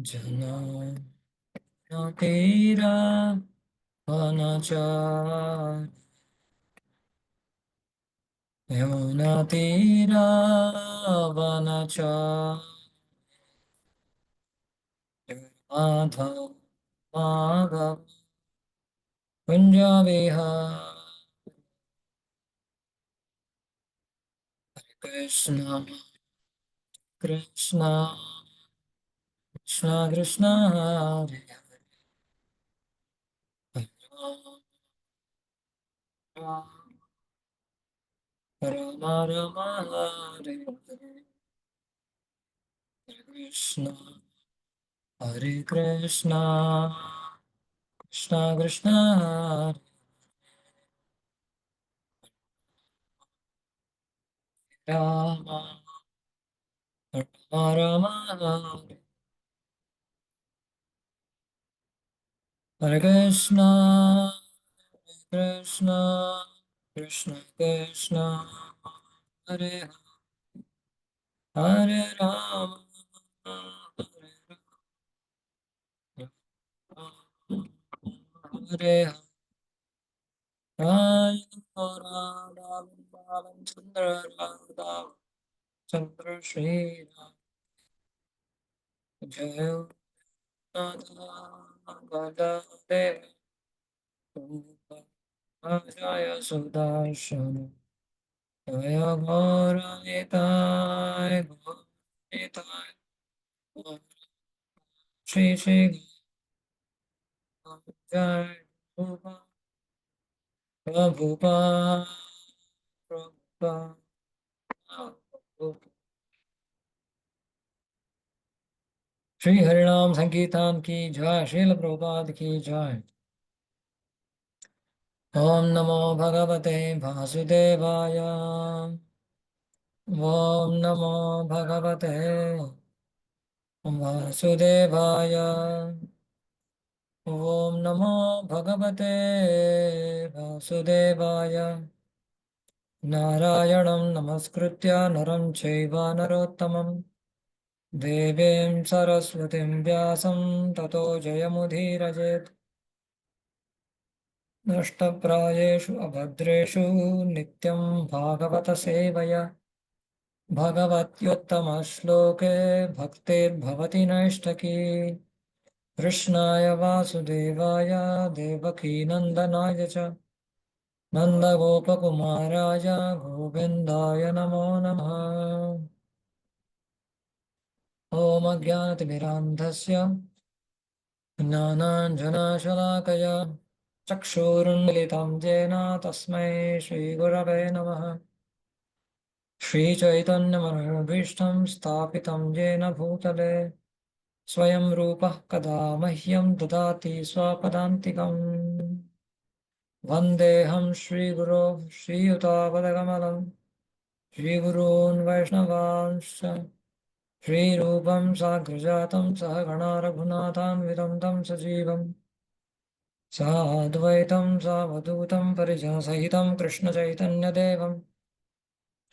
जना तेरा अनाचार यमुना तेरा वनाचार माधव माधव कुंज विहार कृष्ण कृष्ण कृष्ण कृष्ण हरे हरे राम राम राम हरे कृष्ण हरे कृष्ण कृष्ण कृष्ण हरे राम राम राम हरे हरे कृष्ण कृष्ण कृष्ण कृष्ण हरे हरे राम हरे राम हरे हरे राधा वृंदावन चंद्र राधा चंद्र श्री राम जय राधा गदा देव जय सुदर्शन जय गौर निताय गौर निताय श्री श्री गौर जय प्रभुपाद प्रभुपाद प्रभुपाद श्री हरिनाम संकीर्तन की जय श्रील प्रभुपाद की जय। ओम नमो भगवते वासुदेवाय ओम नमो भगवते वासुदेवाय ओम नमो भगवते वासुदेवाय नारायणं नमस्कृत्य नरं चैव नरोत्तमं देवीं सरस्वतीं व्यासं ततो जयमुदीरयेत् नष्टप्रायेषु अभद्रेषु नित्यं भागवत सेवया भगवत्युत्तमश्लोके भक्तिर्भवति नैष्ठकी कृष्णाय वासुदेवाय देवकीनन्दनाय च नन्दगोपकुमाराय गोविन्दाय नमो नमः। ॐ अज्ञानतिमिरान्धस्य ज्ञानाञ्जनशलाकया चक्षुरुन्मिलितं येन तस्मै श्रीगुरवे नमः। श्रीचैतन्यमनोभीष्टं स्थापितं येन भूतले स्वयं रूपः कदा मह्यं ददाति स्वपदान्तिकम् वन्देऽहं श्रीगुरो श्रीयुतापदकमलं श्रीगुरून् वैष्णवांश्च श्रीरूपं साग्रजातं सहगणा रघुनाथान्वितं तं सजीवम् साद्वैतं सावधूतं परिजनसहितं कृष्णचैतन्यदेवं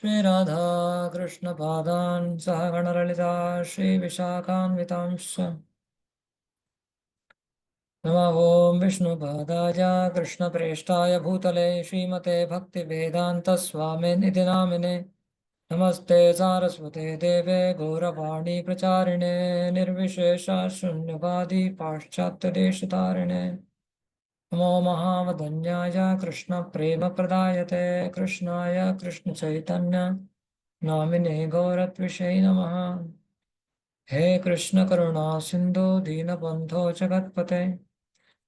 श्रीराधाकृष्णपादान् सहगणललिता श्रीविशाखान्वितांश्च नमः ॐ विष्णुपादाय कृष्णप्रेष्ठाय भूतले श्रीमते भक्तिवेदान्तस्वामिनिधि नामिने नमस्ते सारस्वते देवे गौरवाणी प्रचारिणे निर्विशेषशून्यवादी पाश्चात्यदेशतारिणे नमो महावदन्याय कृष्णप्रेमप्रदायते कृष्णाय कृष्णचैतन्य नामिने गौरत्विषे नमः। हे कृष्ण करुणा सिन्धु दीनबन्धो जगत्पते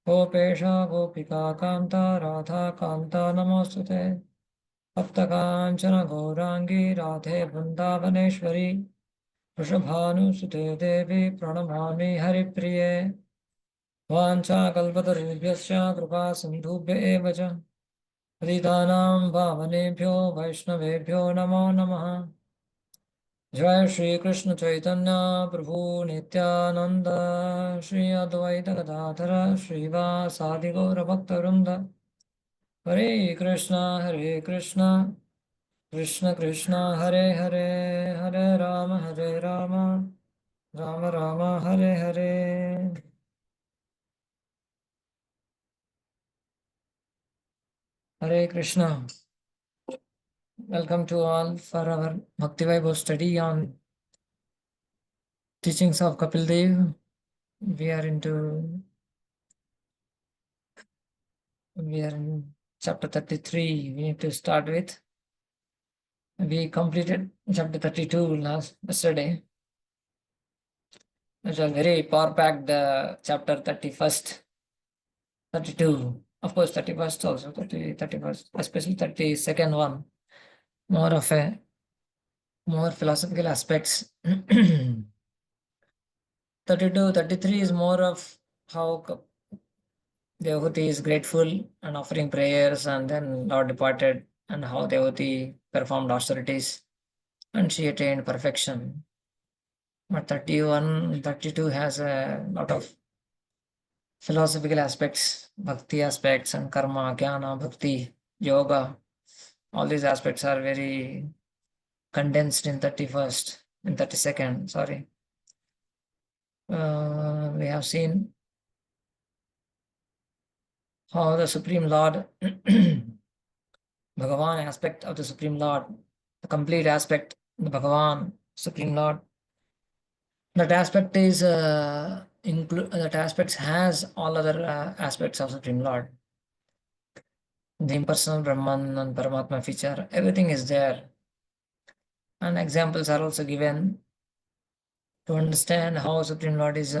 गोपेश गोपिका कान्ता राधा कान्ता नमोऽस्तुते तप्तकाञ्चन गौराङ्गी राधे वृन्दावनेश्वरी वृषभानुसुते देवी प्रणमामि हरिप्रिये वाञ्छाकल्पतरुभ्यश्च कृपा सिन्धुभ्य एव च पतितानां पावनेभ्यो वैष्णवेभ्यो नमो नमः। जय श्री कृष्ण चैतन्य प्रभु नित्यानंद श्री अद्वैत गदाधर श्रीवासादि गौर भक्तवृंद हरे Krishna Krishna Krishna Hare Hare Hare Ram Rama Rama Hare Hare. Hare Krishna. Welcome to all for our Bhakti Vaibhava study on teachings of Kapil Dev. We are in chapter 33. We need to start with. We completed chapter 32 yesterday. It was very power packed chapter 31st, 32. Of course, 31st also, 30, 31st, especially 32nd one. More philosophical aspects. 32, 33 is more of how Devhuti is grateful and offering prayers, and then Lord departed, and how Devhuti performed austerities and she attained perfection. But 31, 32 has a lot of philosophical aspects, bhakti aspects, and karma, jnana, bhakti, yoga. All these aspects are very condensed in 31st, in 32nd, sorry. We have seen how the Supreme Lord, Bhagavan aspect of the Supreme Lord, the complete aspect, the Bhagavan, Supreme Lord, that aspect is that aspects has all other aspects of Supreme Lord. The impersonal Brahman and Paramatma feature, everything is there. And examples are also given to understand how Supreme Lord is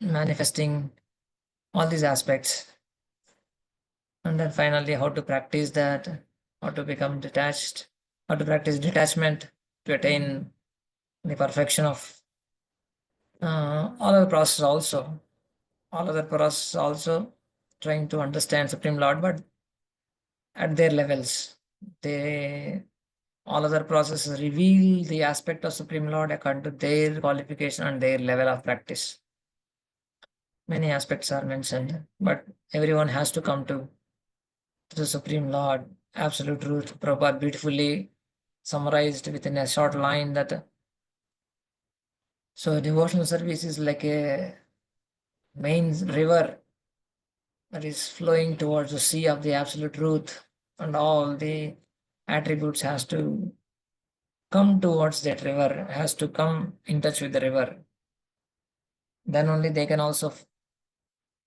manifesting all these aspects. And then finally, how to practice that, how to become detached, how to practice detachment to attain the perfection of all other process also. All other process also trying to understand Supreme Lord, but at their levels. They all other processes reveal the aspect of Supreme Lord according to their qualification and their level of practice. Many aspects are mentioned, but everyone has to come to the Supreme Lord, absolute truth. Prabhupada beautifully summarized within a short line that so devotional service is like a main river that is flowing towards the sea of the absolute truth, and all the attributes has to come towards that river, has to come in touch with the river. Then only they can also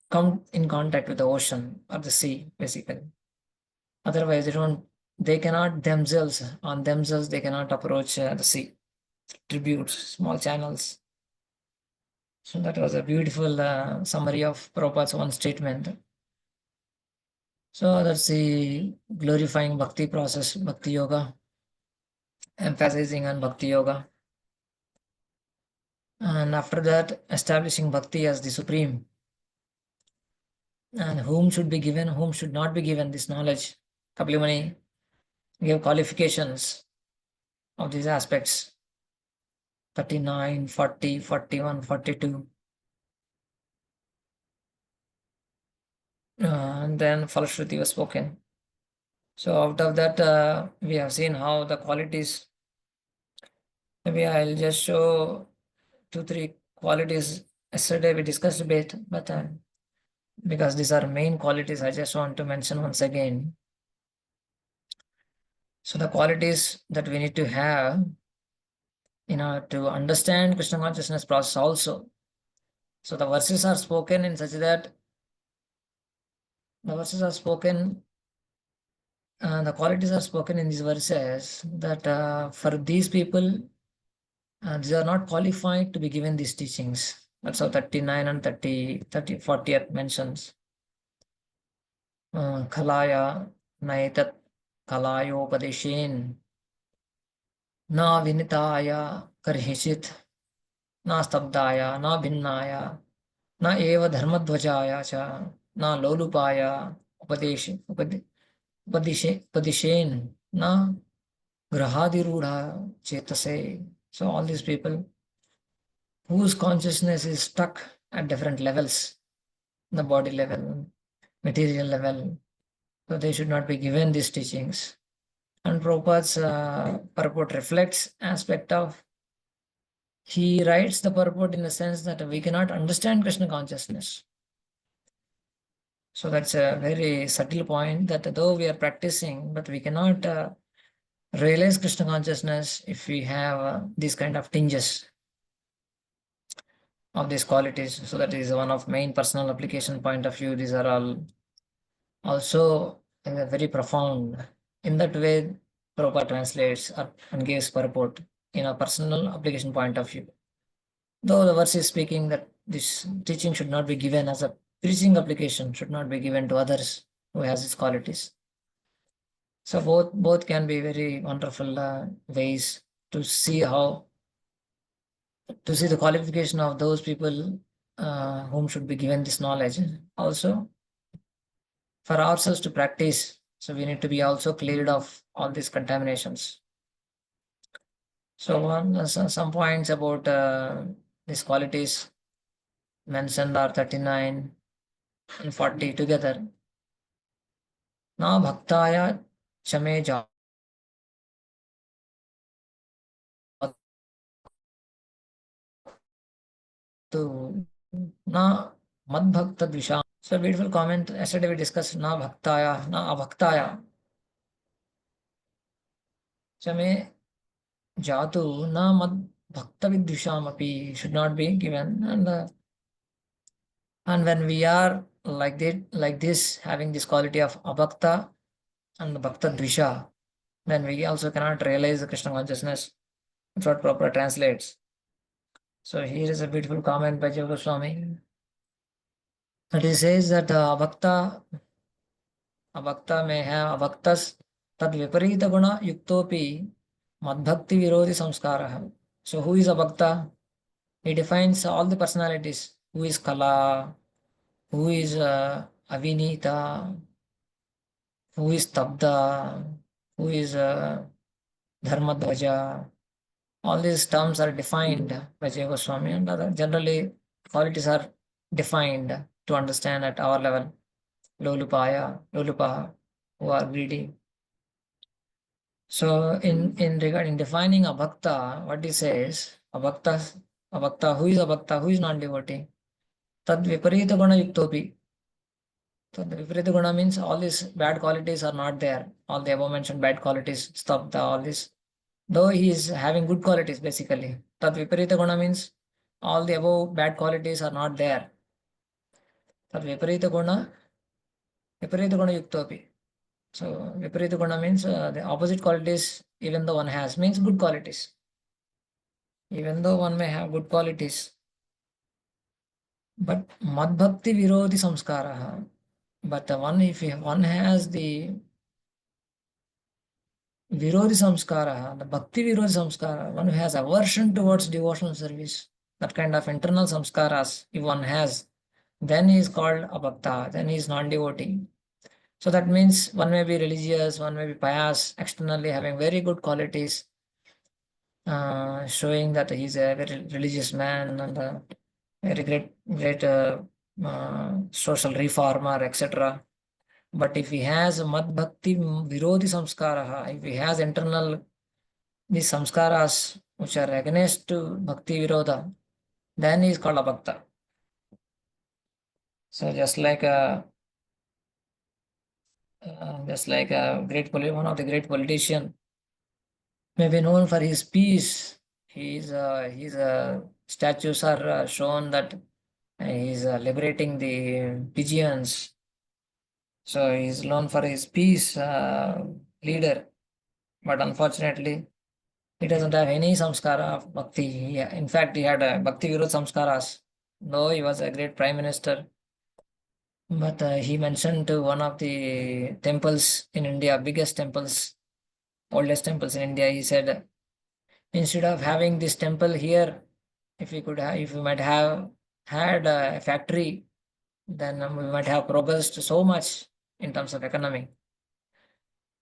come in contact with the ocean or the sea, basically. Otherwise, they cannot themselves, they cannot approach the sea. Tributes, small channels. So that was a beautiful summary of Prabhupada's one statement. So that's the glorifying bhakti process, bhakti yoga, emphasizing on bhakti yoga. And after that, establishing bhakti as the supreme. And whom should be given, whom should not be given this knowledge. Kaplimani gave qualifications of these aspects 39, 40, 41, 42. And then Falashruti was spoken. So out of that, we have seen how the qualities. Maybe I'll just show 2, 3 qualities. Yesterday we discussed a bit, but because these are main qualities, I just want to mention once again. So the qualities that we need to have in order to understand Krishna consciousness process also. So the verses are spoken in such that the verses are spoken, the qualities are spoken in these verses that for these people, these are not qualified to be given these teachings. That's how 39 and 40th mentions. Kalaya naitat kalayopadeshen na vinitaya karhishit na stabdaya na भिन्नाय न एव धर्मध्वजाय च न लोलुपाय उपदिशेन न grahadiruda chetase. So all these people whose consciousness is stuck at different levels, the body level, material level, so they should not be given these teachings. And Prabhupada's purport reflects aspect of he writes the purport in the sense that we cannot understand Krishna consciousness. So that's a very subtle point, that though we are practicing, but we cannot realize Krishna consciousness if we have these kind of tinges of these qualities. So that is one of main personal application point of view. These are all also very profound. In that way, Prabhupada translates and gives purport in a personal application point of view. Though the verse is speaking that this teaching should not be given as a preaching application, should not be given to others who has its qualities. So both can be very wonderful ways to see how to see the qualification of those people whom should be given this knowledge. Also, for ourselves to practice, so we need to be also cleared of all these contaminations. So some points about these qualities mentioned are 39 and 40 together. Na bhaktaya chame jatu na mad bhakta dvisham. So beautiful comment. Yesterday we discussed na bhaktaya, na abhaktaya chame jatu na mad bhakta vidvisham api should not be given. And when we are like this, having this quality of abhakta and bhakta dvisha, then we also cannot realize the Krishna consciousness. That's what proper translates. So here is a beautiful comment by Jiva Goswami. That he says that abhakta may have abhaktas tad viparita guna yuktopi madbhakti virodhi samskara. So who is abhakta? He defines all the personalities. Who is Kala? Who is Avinita? Who is Tabda? Who is Dharmadvaja? All these terms are defined by Jiva Goswami, and generally qualities are defined to understand at our level. Lolupaha, who are greedy. So in regarding defining a bhakta, what he says, a bhakta, who is a bhakta, who is non-devotee? Tad viparita guna yuktopi. Tad viparita guna means all these bad qualities are not there. All the above mentioned bad qualities, stabda, all this. Though he is having good qualities basically. Tad viparita guna means all the above bad qualities are not there. Tad viparita guna yuktopi. So viparita guna means the opposite qualities, even though one has, means good qualities. Even though one may have good qualities, but madbhakti virodhi samskara. But one, if one has the virodhi samskara, the bhakti virodhi samskara, one who has aversion towards devotional service, that kind of internal samskaras, if one has, then he is called a bhakta, then he is non-devotee. So that means one may be religious, one may be pious, externally having very good qualities, showing that he is a very religious man and a very great social reformer, etc. But if he has mad bhakti virodhi samskara, if he has internal these samskaras which are against to bhakti virodha, then he is called a bhakta. So just like a one of the great politician may be known for his peace. His statues are shown that he is liberating the pigeons. So he is known for his peace leader. But unfortunately, he doesn't have any samskara of bhakti. In fact, he had bhakti virud samskaras, though he was a great prime minister. But he mentioned to one of the temples in India, biggest temples, oldest temples in India, he said, instead of having this temple here, if we might have had a factory, then we might have progressed so much in terms of economy.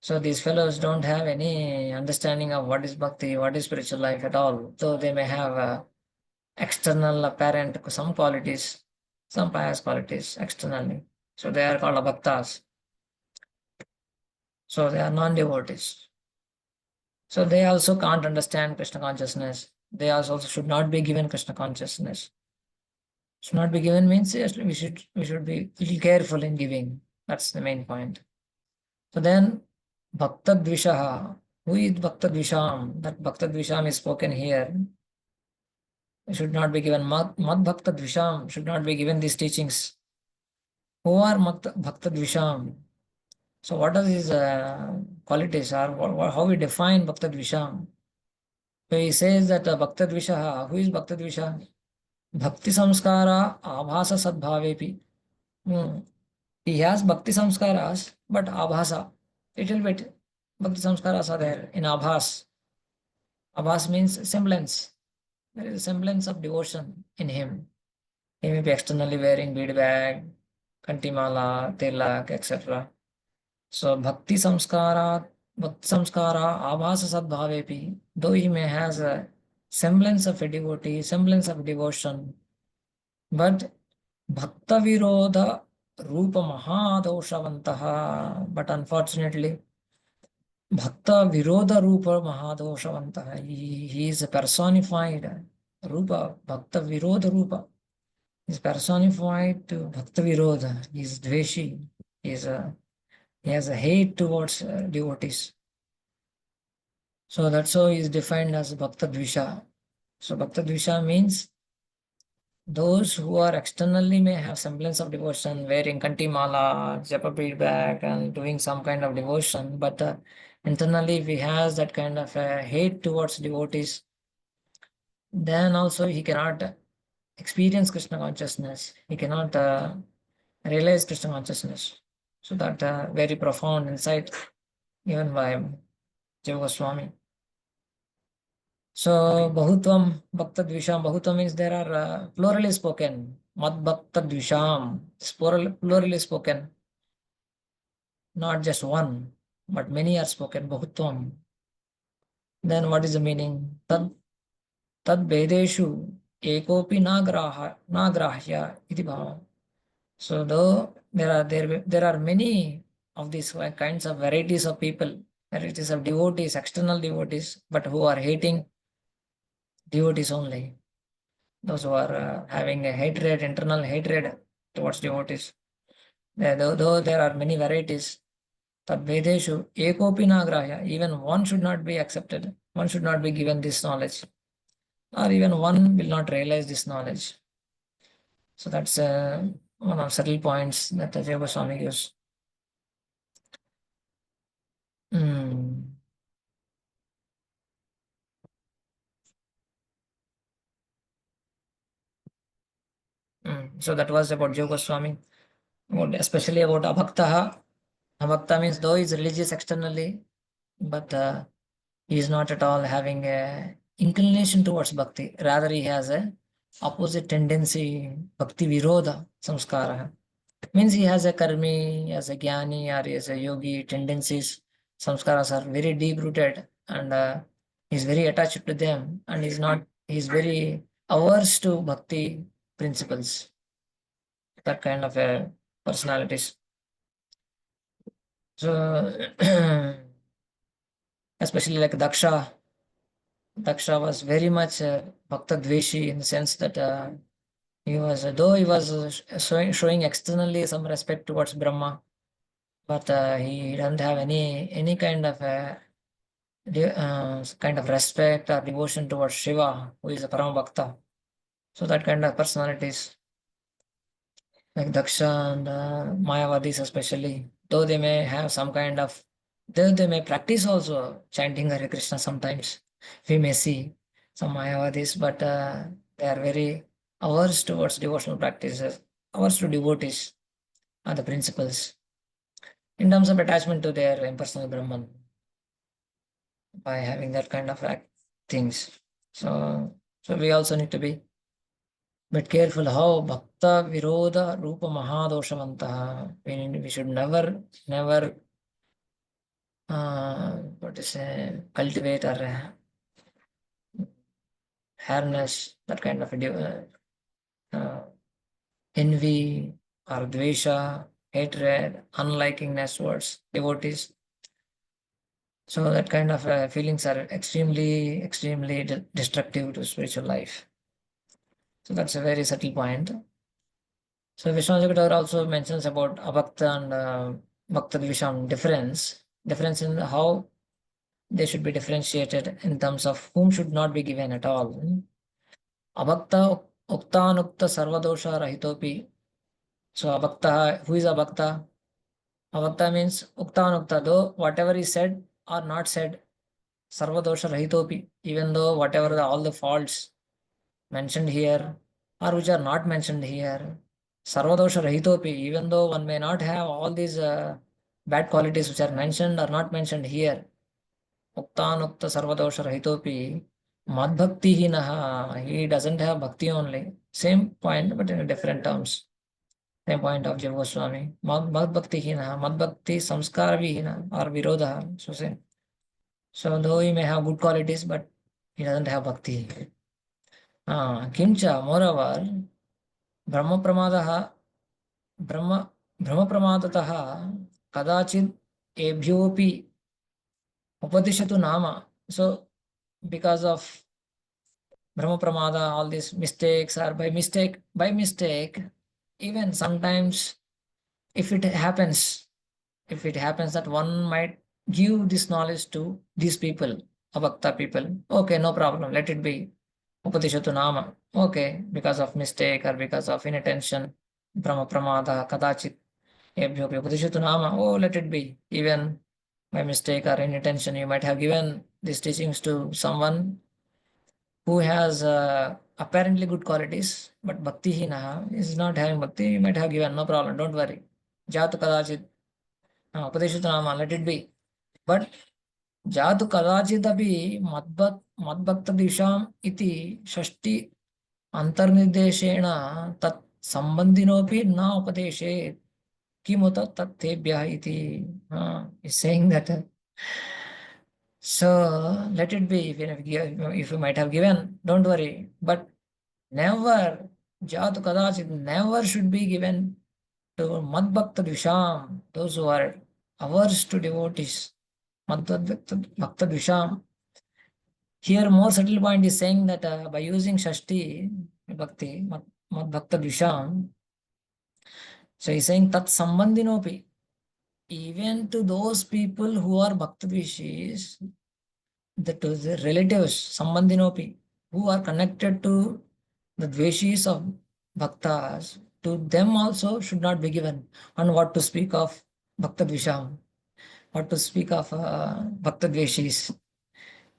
So these fellows don't have any understanding of what is bhakti, what is spiritual life at all. Though they may have external apparent some qualities, some pious qualities externally. So they are called bhaktas. So they are non-devotees. So they also can't understand Krishna consciousness. they also should not be given Krishna consciousness. Should not be given means yes, we should be little careful in giving. That's the main point. So then Bhaktadvishaha. Who is Bhaktadvisham? That Bhaktadvisham is spoken here. It should not be given. Mad Bhaktadvisham should not be given these teachings. Who are Bhaktadvisham? So what are his qualities, or how we define Bhaktadvisham? So he says that Bhaktadvishaha. Who is Bhaktadvisha? Bhakti samskara abhasa sadbhavepi. Hmm. He has bhakti samskaras, but abhasa, little bit bhakti samskaras are there in abhas. Abhas means semblance. There is a semblance of devotion in him. He may be externally wearing bead bag, kantimala, tilak, etc. So bhakti samskara abhasa sadbhavepi. Though he may has a semblance of a devotee, semblance of devotion, but bhakta virodha rupa mahadoshavantaha. But unfortunately, Bhakta Virodha Rupa Mahadoshavanta. He is a personified Rupa, Bhakta Virodha Rupa. He is personified to Bhakta Virodha. He is Dveshi. He has a hate towards devotees. So that's how he is defined as Bhakta Dvisha. So Bhakta Dvisha means those who are externally may have semblance of devotion, wearing kanti mala, japa bead bag, and doing some kind of devotion, but internally if he has that kind of hate towards devotees, then also he cannot experience Krishna consciousness. He cannot realize Krishna consciousness. So that very profound insight given by Jiva Goswami. So Bahutvam Bhakta Dvisham. Bahutvam means there are plural is spoken. Mad Bhakta Dvisham. It's plural is spoken. Not just one, but many are spoken. Bahutvam. Then what is the meaning? Tad Vedeshu Ekopi Nagrahya iti bhava. So though there are many of these kinds of varieties of people, varieties of devotees, external devotees, but who are hating devotees only. Those who are having a hatred, internal hatred towards devotees. Though there are many varieties, tad vedeshu ekopi nagrahya, even one should not be accepted. One should not be given this knowledge, or even one will not realize this knowledge. So that's one of subtle points that the Goswami gives. Mm. So that was about Jiva Goswami, especially about abhaktaha. Abhakta means though he is religious externally, but he is not at all having a inclination towards bhakti. Rather, he has a opposite tendency, bhakti virodha samskara. Means he has a karmi, he has a jnani, or he has a yogi tendencies. Samskaras are very deep rooted, and he's very attached to them, and he's very averse to bhakti principles. That kind of a personalities. So especially like Daksha was very much Bhakta Dveshi in the sense that though he was showing externally some respect towards Brahma, but he doesn't have any kind of kind of respect or devotion towards Shiva, who is a Parama Bhakta. So that kind of personalities, like Daksha and Mayavadis especially, though they may have some kind of, though they may practice also chanting Hare Krishna sometimes, we may see some Mayavadis, but they are very averse towards devotional practices, averse to devotees are the principles in terms of attachment to their impersonal Brahman by having that kind of things. So we also need to be but careful how bhakta virodha rupa mahadoshavantaha. We should never what to say, cultivate or harness that kind of envy or dvesha, hatred, unlikingness towards devotees. So that kind of feelings are extremely destructive to spiritual life. So that's a very subtle point. So Vishwanath also mentions about abhakta and bhakta dvisham difference in how they should be differentiated in terms of whom should not be given at all. Abhakta uktanukta sarvadosha rahitopi. So abhakta, who is abhakta? Abhakta means uktanukta, though whatever is said or not said, sarvadosha rahitopi, even though whatever all the faults mentioned here or which are not mentioned here, sarvadosha rahitopi, even though one may not have all these bad qualities which are mentioned or not mentioned here, uktanukta sarvadosha rahitopi, madbhakti hinaha, he doesn't have bhakti only. Same point, but in different terms. Same point of Jiva Goswami. Mad bhakti hina, mad bhakti samskara vihina or virodha. So same. So though he may have good qualities, but he doesn't have bhakti. Kimcha, moreover, brahma pramadaha, brahma pramadataha kadachid ebhyopi upadishatu nama. So because of brahma pramada, all these mistakes are by mistake, even sometimes if it happens, that one might give this knowledge to these people, abhakta people, okay, no problem, let it be. Upadishatu nama, okay, because of mistake or because of inattention, brahma pramada, kadachit, ebhyopi upadishatu nama, oh, let it be. Even by mistake or inattention, you might have given these teachings to someone who has apparently good qualities, but bhakti hina is not having bhakti, you might have given, no problem, don't worry. Jatu kadachit, upadishatu nama, let it be. But जातु कदाचिदपि मद्भक्तदिशाम् इति षष्टि अन्तर्निर्देशेन तत् सम्बन्धिनोऽपि न उपदेशेत् किमुत तत्तेभ्यः इति is saying that so let it be. If you might have given, don't worry, but never jatu kadachit, never should be given to madbhakta dvisham, those who are averse to devotees. Bhakta Dvisham. Here, more subtle point is saying that by using Shashti Bhakti, Mad Bhakta Dvisham, so he's saying Tat Sambandhinopi, even to those people who are Bhakta Dvishis, to the relatives, Sambandhinopi, who are connected to the Dveshis of Bhaktas, to them also should not be given. And what to speak of Bhakta Dvisham, what to speak of Bhakta Dveshis.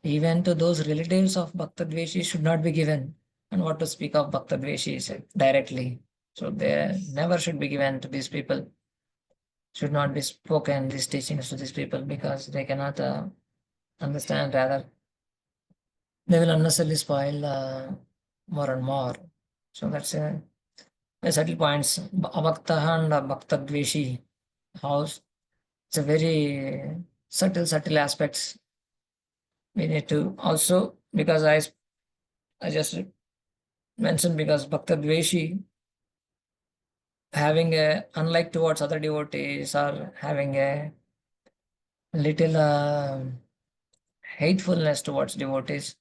Even to those relatives of Bhakta Dveshis should not be given. And what to speak of Bhakta Dveshis directly. So they never should be given to these people. Should not be spoken these teachings to these people because they cannot understand, rather. They will unnecessarily spoil more and more. So that's a subtle points. Abhakta and Bhakta Dveshi house. It's a very subtle aspects. We need to also, because I just mentioned, because Bhakta Dveshi having a unlike towards other devotees or having a little hatefulness towards devotees,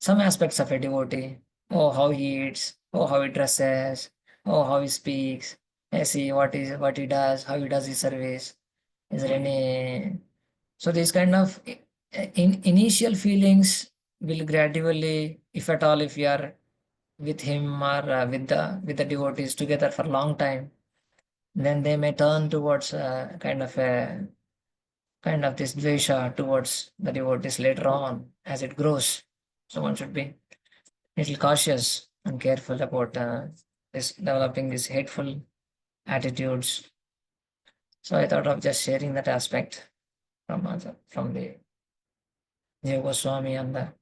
some aspects of a devotee, oh how he eats, oh how he dresses, oh how he speaks, see what he does, how he does his service, is there any, so these kind of initial feelings will gradually, if at all, if you are with him or with the devotees together for a long time, then they may turn towards kind of this dvesha towards the devotees later on as it grows. So one should be little cautious and careful about this developing these hateful attitudes. So I thought of just sharing that aspect from the Jiva Goswami and the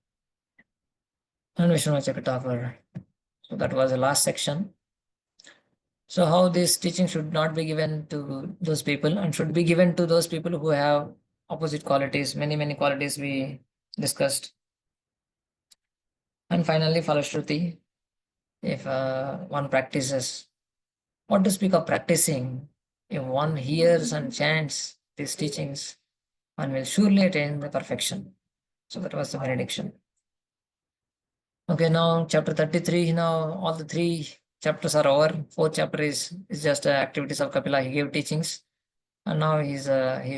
and Vishnu Chakatavar. So that was the last section. So how this teaching should not be given to those people and should be given to those people who have opposite qualities, many qualities we discussed. And finally, Falashruti, if one practices, what to speak of practicing, if one hears and chants these teachings, and will surely attain the perfection. So that was the benediction. Okay, now chapter 33. Now all the three chapters are over. Fourth chapter is just activities of Kapila. He gave teachings, and now he's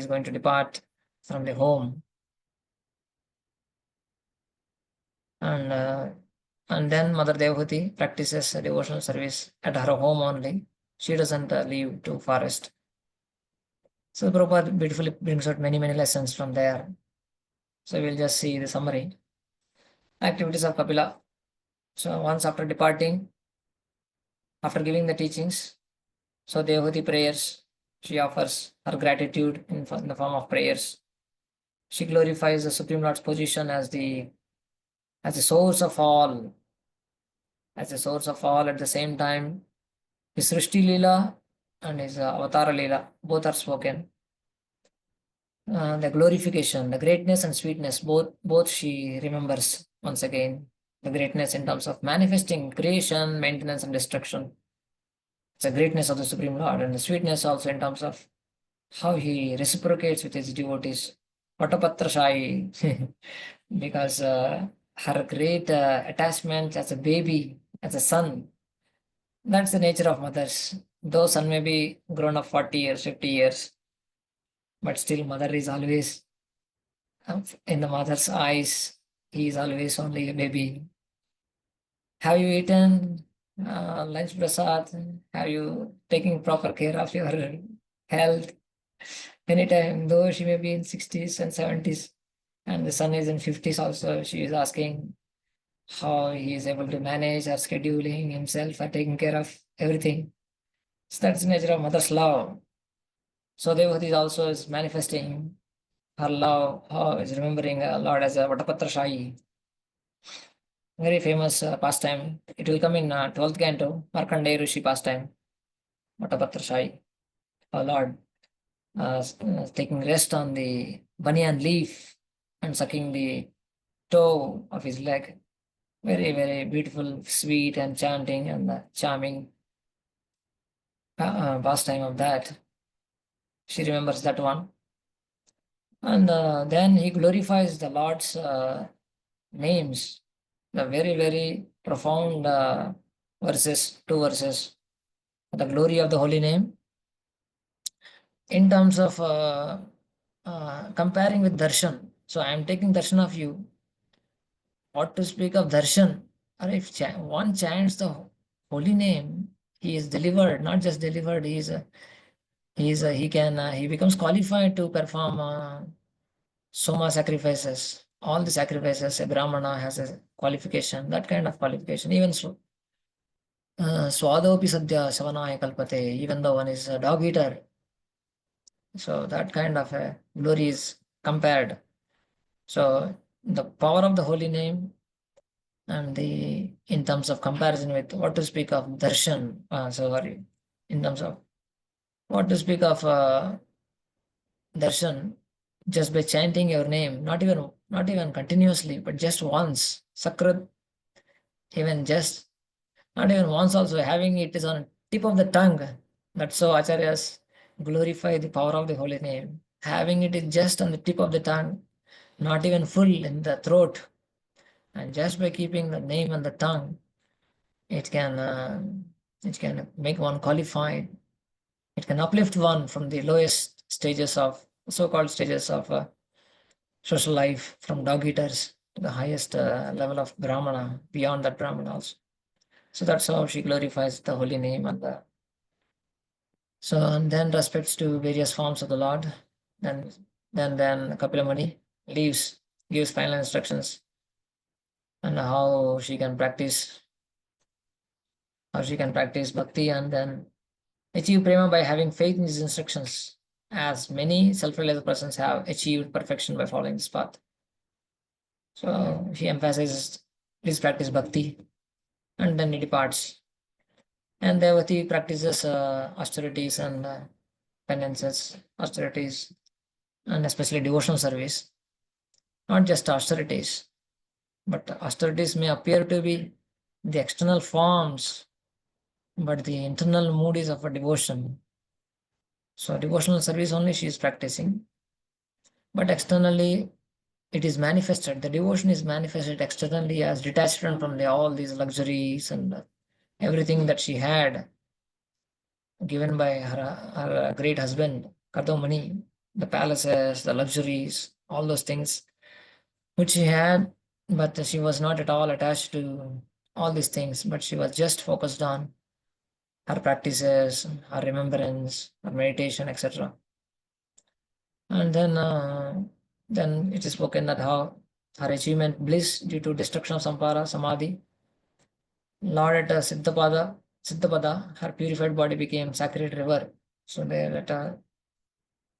going to depart from the home, and uh, and then Mother Devhuti practices a devotional service at her home only. She doesn't leave to forest. So Prabhupada beautifully brings out many lessons from there. So we'll just see the summary. Activities of Kapila. So once after departing, after giving the teachings, so Devhuti prayers, she offers her gratitude in the form of prayers. She glorifies the Supreme Lord's position as the source of all, as the source of all. At the same time, his Srishti Leela and his Avatara Leela both are spoken. The glorification, the greatness and sweetness, both she remembers once again. The greatness in terms of manifesting creation, maintenance, and destruction. It's the greatness of the Supreme Lord, and the sweetness also in terms of how he reciprocates with his devotees. Patapatra Shai, because her great attachment as a baby, as a son, that's the nature of mothers. Though son may be grown up 40 years, 50 years, but still mother is always, in the mother's eyes, he is always only a baby. Have you eaten lunch prasad? Have you taken proper care of your health? Anytime, though she may be in 60s and 70s, and the son is in 50s also, she is asking how he is able to manage her scheduling himself or taking care of everything. So that's the nature of mother's love. So Devati also is manifesting her love, is remembering Lord as a Vatapatra Shai, very famous pastime. It will come in 12th canto, Markandeya Rishi pastime, Vatapatra Shai, our Lord, taking rest on the banyan leaf and sucking the toe of his leg. Very beautiful, sweet, and chanting and charming pastime of that. She remembers that one. And then he glorifies the Lord's names, the very profound verses, two verses, the glory of the holy name, in terms of comparing with darshan. So I am taking darshan of you. What to speak of darshan? Or if one chants the holy name, he is delivered. Not just delivered, he becomes qualified to perform soma sacrifices. All the sacrifices, a brahmana has a qualification. That kind of qualification. Even so, swadopi sadhya savanaya kalpate. Even though one is a dog eater, so that kind of a glory is compared. So the power of the holy name, and the in terms of comparison with what to speak of darshan, sorry, in terms of what to speak of darshan, just by chanting your name, not even continuously, but just once, sakrat, even just not even once also, having it is on tip of the tongue. That's so acharyas glorify the power of the holy name. Having it is just on the tip of the tongue, not even full in the throat, and just by keeping the name on the tongue, it can uh, it can make one qualified. It can uplift one from the lowest stages of so-called stages of social life, from dog eaters to the highest level of brahmana, beyond that brahmana also. So that's how she glorifies the holy name, and and then respects to various forms of the Lord. Then then Kapila Muni leaves, gives final instructions on how she can practice bhakti, and then achieve prema by having faith in his instructions, as many self-realized persons have achieved perfection by following this path. So he emphasizes, please practice bhakti, and then he departs. And Devati practices austerities and penances, austerities, and especially devotional service. Not just austerities, but austerities may appear to be the external forms, but the internal mood is of a devotion. So devotional service only she is practicing. but externally it is manifested. The devotion is manifested externally as detachment from all these luxuries and everything that she had given by her great husband, Kadamani, the palaces, the luxuries, all those things which she had, but she was not at all attached to all these things, but she was just focused on her practices, her remembrance, her meditation, etc. And then it is spoken that how her achievement bliss due to destruction of Sampara, Samadhi, Lord at Siddhapada, her purified body became sacred river. So there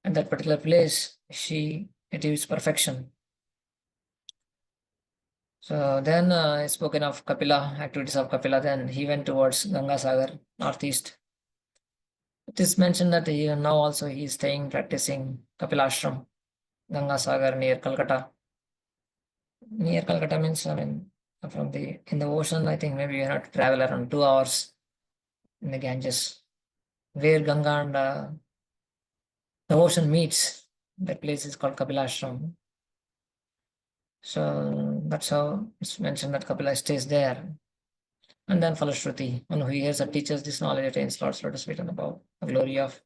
at that particular place, she achieves perfection. So then it's spoken of Kapila, activities of Kapila. Then he went towards Ganga Sagar, northeast. It is mentioned that now also he is staying practicing Kapilashram, Ganga Sagar near Calcutta. Near Calcutta means, I mean, from the in the ocean, I think maybe you have to travel around 2 hours in the Ganges, where Ganga and the ocean meets. That place is called Kapilashram. So that's how it's mentioned that Kapila stays there. And then Falashruti, one who hears or teaches this knowledge attains Lord's lotus feet and above. The glory of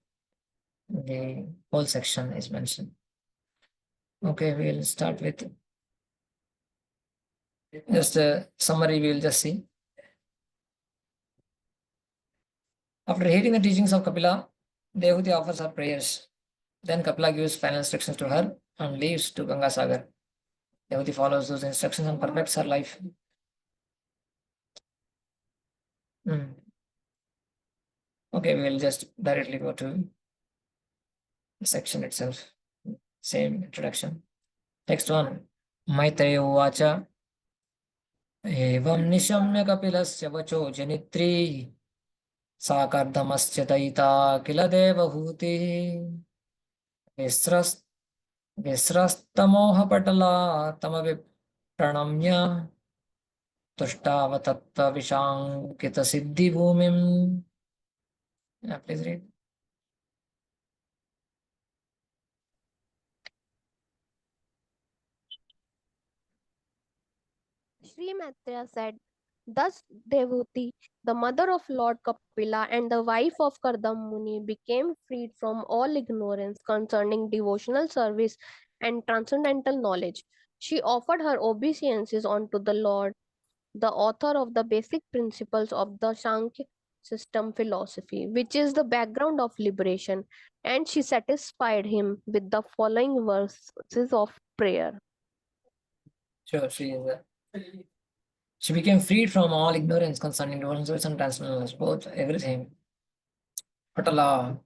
the whole section is mentioned. Okay, we'll start with just a summary, we'll just see. After hearing the teachings of Kapila, Devahuti offers her prayers. Then Kapila gives final instructions to her and leaves to Ganga Sagar. Devahuti follows those instructions and perfects her life. Okay, we'll just directly go to the section itself. Same introduction. Text 1. Maitreya Uvacha एवं निशम्य कपिलस्य वचो जनित्री साकर्दमस्य दयिता किल देवहूतिः विस्रस् विस्रस्तमोहपटला तमविप्रणम्य तुष्टावतत्त्वविशाङ्कितसिद्धिभूमिम्. Yeah, please read. Sri Maitreya said, thus Devuti, the mother of Lord Kapila and the wife of Kardam Muni, became freed from all ignorance concerning devotional service and transcendental knowledge. She offered her obeisances unto the Lord, the author of the basic principles of the Sankhya system philosophy, which is the background of liberation, and she satisfied him with the following verses of prayer. Sure, she became freed from all ignorance concerning devotional service and transcendental knowledge, both everything. Patala,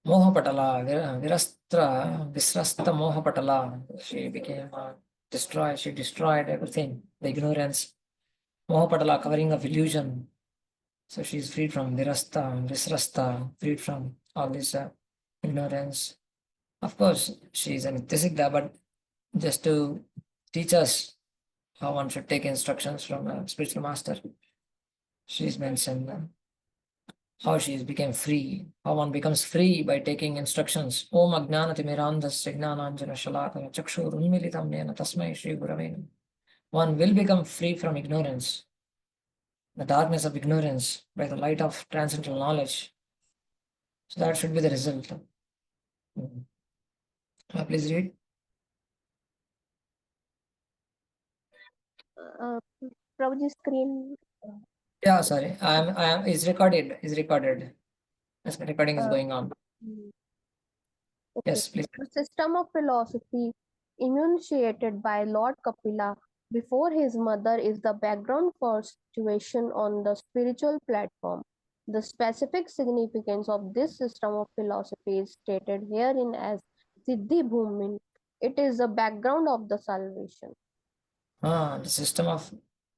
Moha Patala, Visrasta Moha Patala. She became destroyed. She destroyed everything, the ignorance. Moha Patala, covering of illusion. So she is freed from Visrasta, freed from all this ignorance. Of course, she is an Nityasiddha, but just to teach us how one should take instructions from a spiritual master, she is mentioned. How she became free, how one becomes free by taking instructions. Om Ajnanatimirandhasya Gnananjana Shalakaya Chakshurunmilitam Yena Tasmai Shri Gurave Namah. One will become free from ignorance, the darkness of ignorance, by the light of transcendental knowledge. So that should be the result. Please read. Prabhuji screen. Yeah, sorry. Is recorded. Is recorded. Yes, recording is going on. Okay. Yes, please. The system of philosophy enunciated by Lord Kapila before his mother is the background for situation on the spiritual platform. The specific significance of this system of philosophy is stated herein as Siddhi Bhumin. It is the background of the salvation. The system of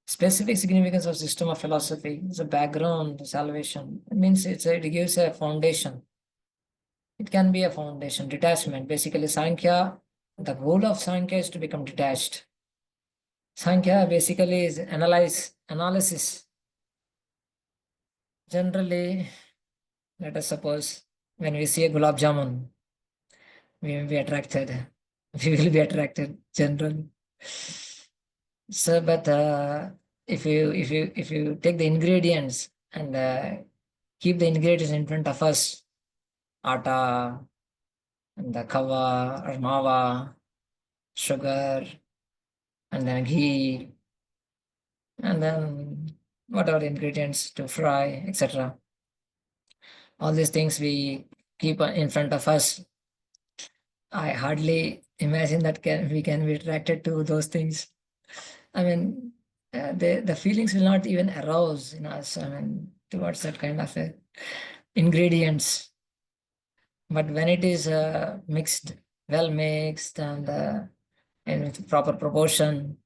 specific significance of system of philosophy is a background, salvation. It means it gives a foundation. It can be a foundation, detachment. Basically, Sankhya, the goal of Sankhya is to become detached. Sankhya basically is analysis. Generally, let us suppose when we see a gulab jamun, we may be attracted. we will be attracted generally. So, but if you take the ingredients and keep the ingredients in front of us, atta and the kava or mava, sugar, and then ghee, and then whatever ingredients to fry, etc. All these things we keep in front of us. I hardly imagine that we can be attracted to those things. I mean, the feelings will not even arouse in us. I mean, towards that kind of ingredients. But when it is mixed, well mixed, and with proper proportion,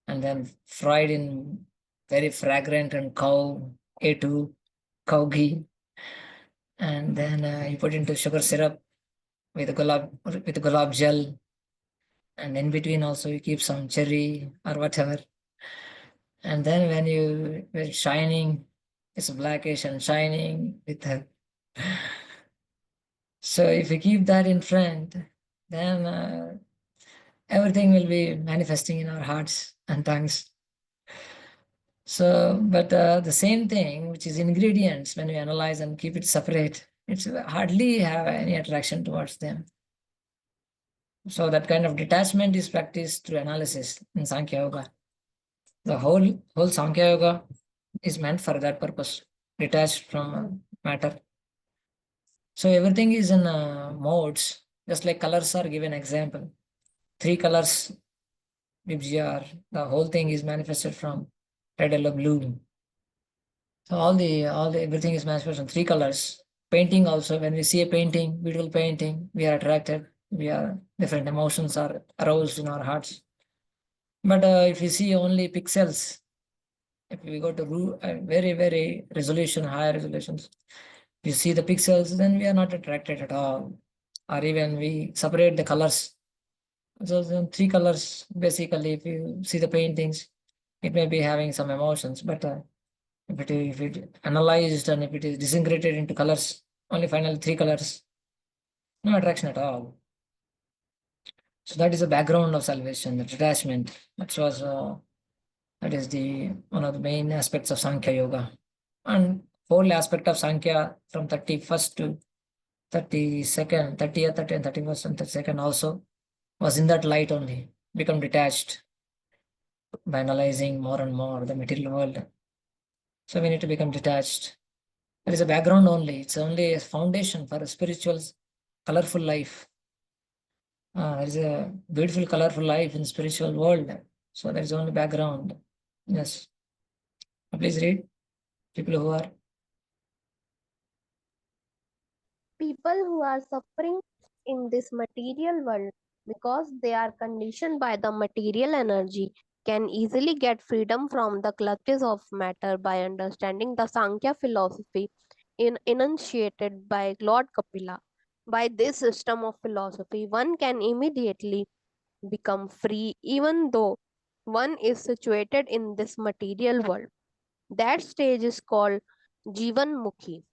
and then fried in very fragrant and A2 cow ghee, and then you put into sugar syrup with gulab gel, and in between also you keep some cherry or whatever. And then when you were shining, it's blackish and shining with the. So if you keep that in front, then everything will be manifesting in our hearts and tongues. So, but the same thing, which is ingredients, when we analyze and keep it separate, it's hardly have any attraction towards them. So that kind of detachment is practiced through analysis in Sankhya Yoga. The whole Sankhya Yoga is meant for that purpose, detached from matter. So everything is in modes, just like colors are given example. Three colors, Vibgr, the whole thing is manifested from red, yellow, blue. So all the everything is manifested from three colors. Painting also, when we see a painting, beautiful painting, we are attracted. We are different emotions are aroused in our hearts. But if you see only pixels, if we go to very, very resolution, higher resolutions, you see the pixels, then we are not attracted at all. Or even we separate the colors. So then three colors, basically, if you see the paintings, it may be having some emotions, but if it analyzed and if it is disintegrated into colors, only finally three colors, no attraction at all. So that is the background of salvation, the detachment. That is the one of the main aspects of Sankhya Yoga. And whole aspect of Sankhya from 31st to 32nd, 30th, 30th, 31st, and 32nd also was in that light only, become detached by analyzing more and more the material world. So we need to become detached. There is a background only. It's only a foundation for a spiritual, colorful life. There is a beautiful, colorful life in spiritual world. So there is only background. Yes. Please read. People who are. People who are suffering in this material world because they are conditioned by the material energy can easily get freedom from the clutches of matter by understanding the Sankhya philosophy enunciated by Lord Kapila. By this system of philosophy, one can immediately become free even though one is situated in this material world. That stage is called Jivan Mukhi.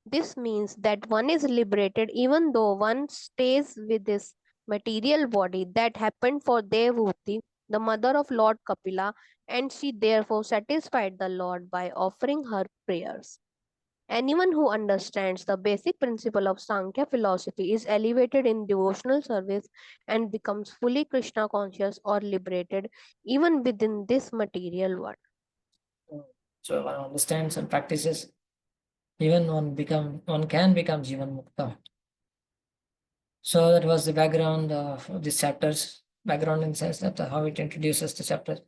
This means that one is liberated even though one stays with this material body. That happened for Devhuti, the mother of Lord Kapila, and she therefore satisfied the Lord by offering her prayers. Anyone who understands the basic principle of Sankhya philosophy is elevated in devotional service and becomes fully Krishna conscious or liberated even within this material world. So one understands and practices. Even one can become Jivan Mukta. So that was the background of these chapters. Background in the sense that how it introduces the chapter.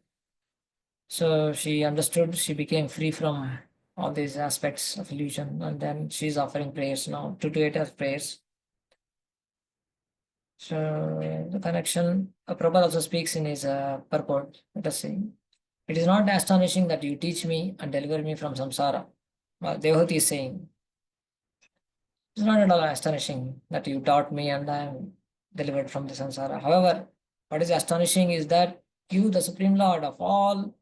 So she understood, she became free from all these aspects of illusion, and then she's offering prayers now, 2 to 8 hours prayers. So the connection, Prabhupada also speaks in his purport. Let us see. It is not astonishing that you teach me and deliver me from samsara. Well, Devhuti is saying, it's not at all astonishing that you taught me and I am delivered from the samsara. However, what is astonishing is that you, the Supreme Lord of all,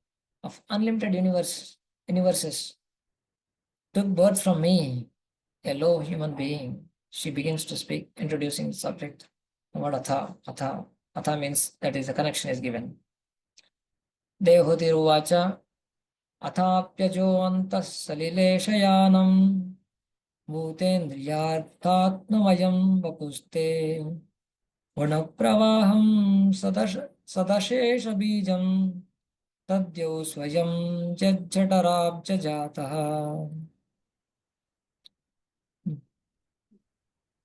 of unlimited universes, took birth from me, a low human being. She begins to speak, introducing the subject. What atha means that is the connection is given. Dehotiruvacha अथाप्यजो अन्तः सलिलेशयानं भूतेन्द्रियार्थात्ममयं वपुस्ते गुणप्रवाहं सदशेषबीजं तद्यो स्वयं जज्जठराब्जजातः.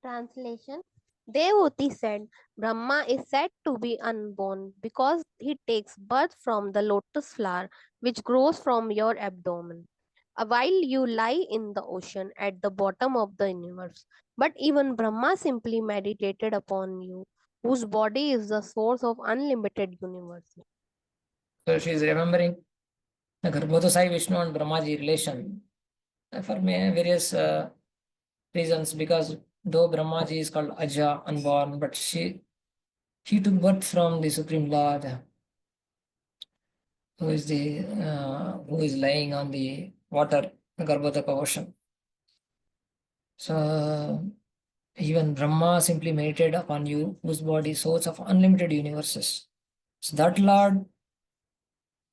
Translation. Devoti said, Brahma is said to be unborn because he takes birth from the lotus flower which grows from your abdomen. While you lie in the ocean at the bottom of the universe. But even Brahma simply meditated upon you, whose body is the source of unlimited universe. So she is remembering the Garbhoda Sai Vishnu and Brahmaji relation for various reasons, because though Brahmaji is called Aja, unborn, but he took birth from the Supreme Lord, who is lying on the water, the Garbhodaka ocean. So even Brahma simply meditated upon you, whose body source of unlimited universes. So that Lord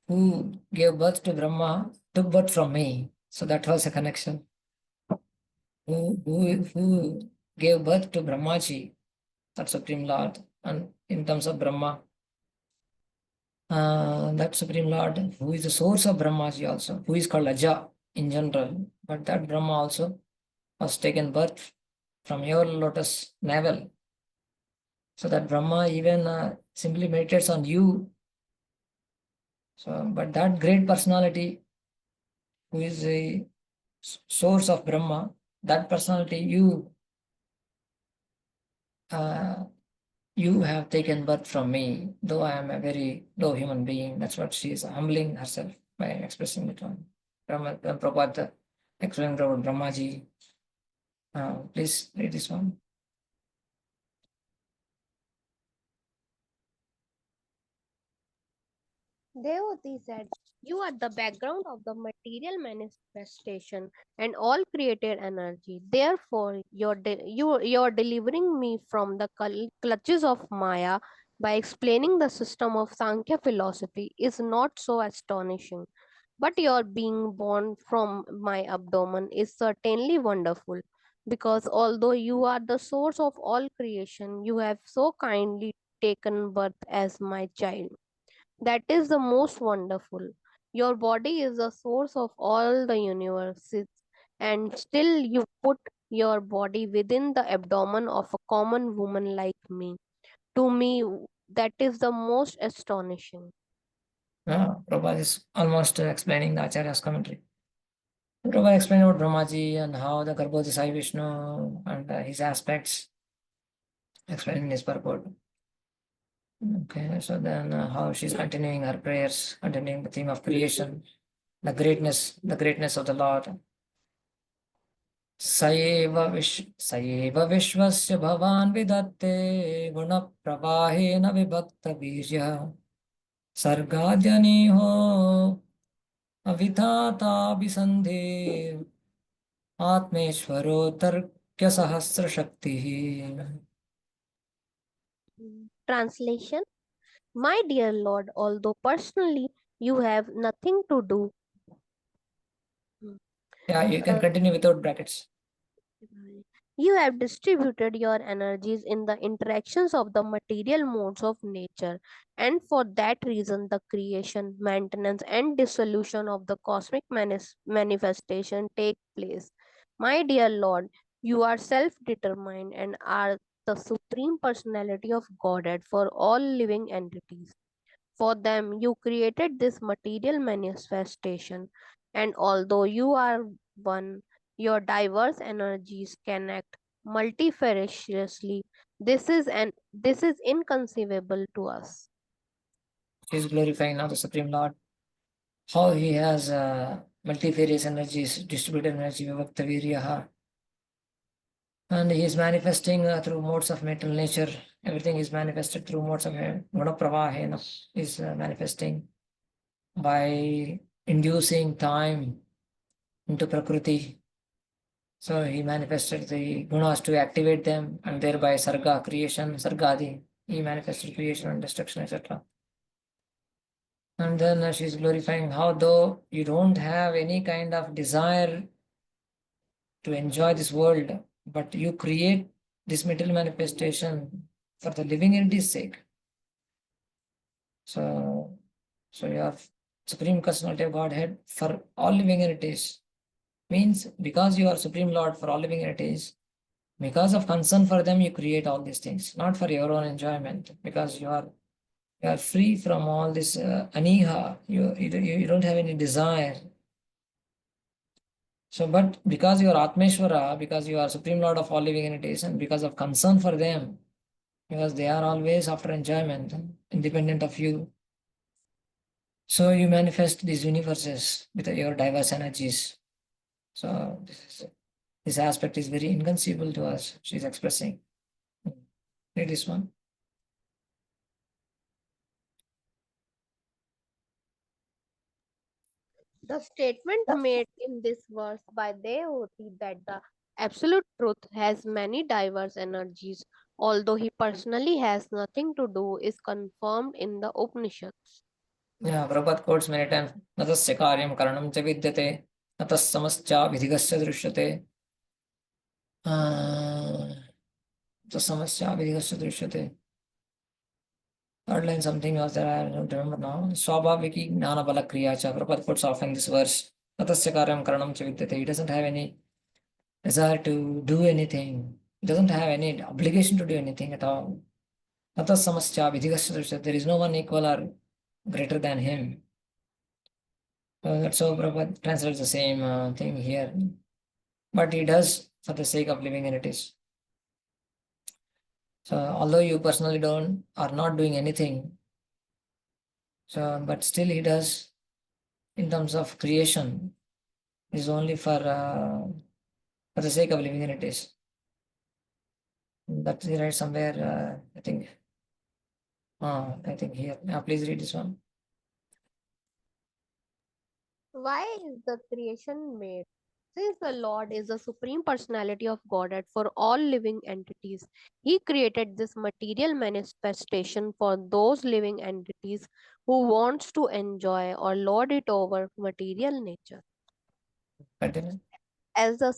who gave birth to Brahma took birth from me. So that was a connection. Who gave birth to Brahmaji, that Supreme Lord, and in terms of Brahma, that Supreme Lord, who is the source of Brahmaji also, who is called Aja in general, but that Brahma also was taken birth from your lotus navel. So that Brahma even simply meditates on you. So, but that great personality, who is the source of Brahma, that personality uh, you have taken birth from me, though I am a very low human being. That's what she is humbling herself by expressing it on Prabhupada explaining about Brahmaji. Please read this one. Devoti said, You are the background of the material manifestation and all created energy. Therefore, you're delivering me from the clutches of Maya by explaining the system of Sankhya philosophy is not so astonishing. But your being born from my abdomen is certainly wonderful, because although you are the source of all creation, you have so kindly taken birth as my child. That is the most wonderful. Your body is the source of all the universes, and still you put your body within the abdomen of a common woman like me. To me, that is the most astonishing. Prabhupada is almost explaining the Acharya's commentary. Prabhupada explained about Brahmaji and how the Garbhoda Sai Vishnu and his aspects, explaining his purport. Okay, so then how she's continuing her prayers, continuing the theme of creation, the greatness of the Lord. स एव विश्वस्य भवान् विदत्ते गुणप्रवाहेन विभक्तबीर्यः सर्गाद्यनीहो अविधाताभिसन्धे आत्मेश्वरोऽतर्क्यसहस्रशक्तिः. Translation. My dear Lord, although personally you have nothing to do. Yeah, you can continue without brackets. You have distributed your energies in the interactions of the material modes of nature, and for that reason, the creation, maintenance, and dissolution of the cosmic manifestation take place. My dear Lord, you are self determined and are the supreme personality of Godhead for all living entities. For them, you created this material manifestation, and although you are one, your diverse energies can act multifariously. This is inconceivable to us. He is glorifying now the Supreme Lord, how he has multifarious energies, distributed energy, Vivakta Viryaha, and he is manifesting through modes of mental nature. Everything is manifested through modes of Guna Pravahena, is manifesting by inducing time into Prakriti. So he manifested the gunas to activate them, and thereby sarga, creation, sargadi. He manifested creation and destruction, etc. And then she's glorifying how though you don't have any kind of desire to enjoy this world, but you create this material manifestation for the living entity's sake. So, so you have Supreme Personality of Godhead for all living entities. Means because you are Supreme Lord for all living entities, because of concern for them, you create all these things, not for your own enjoyment, because you are free from all this aniha. You don't have any desire. So, but because you are Atmeshwara, because you are Supreme Lord of all living entities, and because of concern for them, because they are always after enjoyment, independent of you. So you manifest these universes with your diverse energies. So this aspect is very inconceivable to us. She's expressing. Read this one. The statement made in this verse by Devotee that the absolute truth has many diverse energies, although he personally has nothing to do, is confirmed in the Upanishads. Yeah, Prabhupada quotes many times. Natasya karyam karanam cha vidyate, natas samascha vidhigasya drishyate. Samasya vidhigasya drishyate. Third line something was there, I don't remember now. Swabhaviki gnana bala kriya cha. Prabhupada quotes often this verse. Natasya karyam karanam cha vidyate. He doesn't have any desire to do anything. He doesn't have any obligation to do anything at all. Natas samasya vidhigasya drishyate. There is no one equal or greater than him. That's how Prabhupada translates the same thing here. But he does for the sake of living entities. So although you personally don't are not doing anything, so but still he does in terms of creation is only for the sake of living entities. That's right somewhere. I think here. Please read this one. Why is the creation made? Since the Lord is the supreme personality of Godhead for all living entities, He created this material manifestation for those living entities who wants to enjoy or lord it over material nature. Continue. As the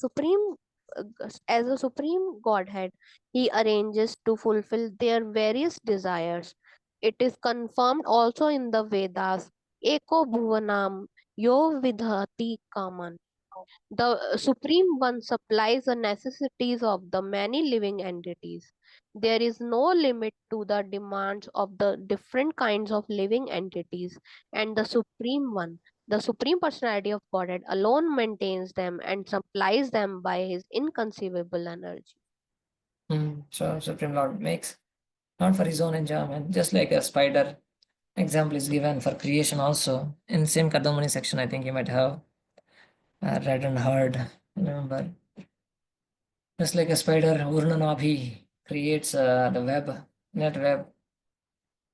supreme Godhead, He arranges to fulfill their various desires. It is confirmed also in the Vedas. Eko bhuvanam yo vidhati kaman. The Supreme One supplies the necessities of the many living entities. There is no limit to the demands of the different kinds of living entities, and the Supreme One, the Supreme Personality of Godhead, alone maintains them and supplies them by His inconceivable energy. So Supreme Lord makes not for his own enjoyment, just like a spider. Example is given for creation also. In same Kadamani section, I think you might have read and heard. Remember, just like a spider, Urnanabhi creates the web, net web.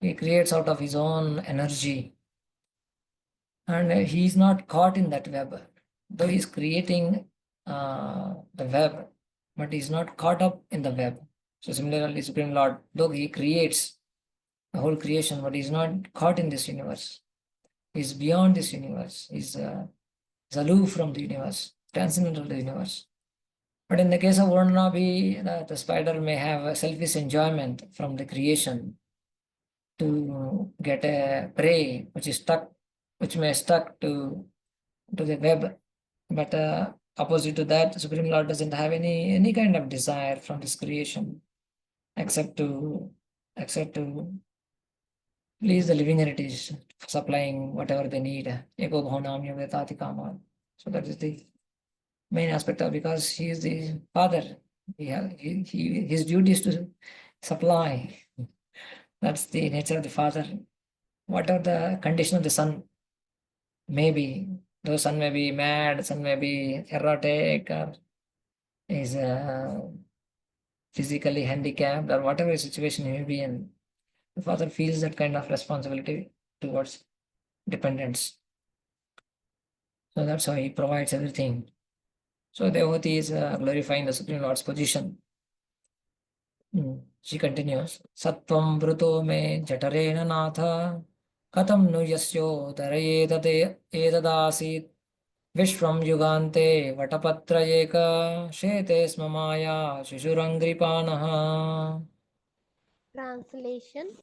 He creates out of his own energy, and he is not caught in that web. Though he is creating the web, but he is not caught up in the web. So similarly, Supreme Lord, though he creates the whole creation, but he is not caught in this universe. He is beyond this universe. He's aloof from the universe, transcendental to the universe. But in the case of Varnanabi, the spider may have a selfish enjoyment from the creation to get a prey which is stuck, which may stuck to the web. But opposite to that, Supreme Lord doesn't have any kind of desire from this creation except to please the living entities, supplying whatever they need. Eko bhavanam yogatati kaman. So that is the main aspect of, because he is the father. His duty is to supply. That's the nature of the father. Whatever the condition of the son may be, though son may be mad, son may be erotic, or is physically handicapped, or whatever situation he may be in, the father feels that kind of responsibility towards dependents. So that's how he provides everything. So Devoti is glorifying the Supreme Lord's position. She continues, Sattvam Bruto me Jatarena Natha Katam nu yasyo Darayedade Edadasit Vishwam Yugante Vatapatra Eka Shete Smamaya Shishurangripanaha. Translation: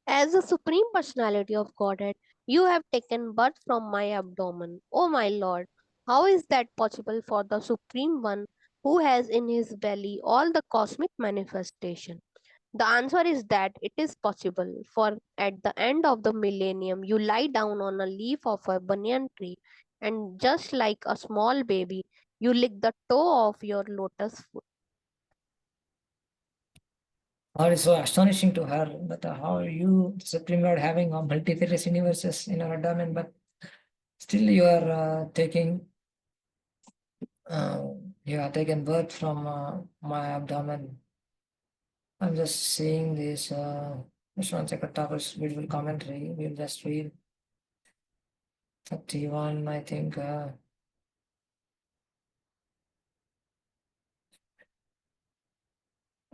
As the Supreme Personality of Godhead, you have taken birth from my abdomen. O my Lord, how is that possible for the Supreme One who has in his belly all the cosmic manifestation? The answer is that it is possible, for at the end of the millennium, you lie down on a leaf of a banyan tree, and just like a small baby, you lick the toe of your lotus foot. Or is so astonishing to her that how you, the Supreme Lord, having a multifarious universes in your abdomen, but still uh, you are taken birth from my abdomen. I'm just seeing this. Just one second, Thakur's beautiful commentary. We'll just read 31, I think.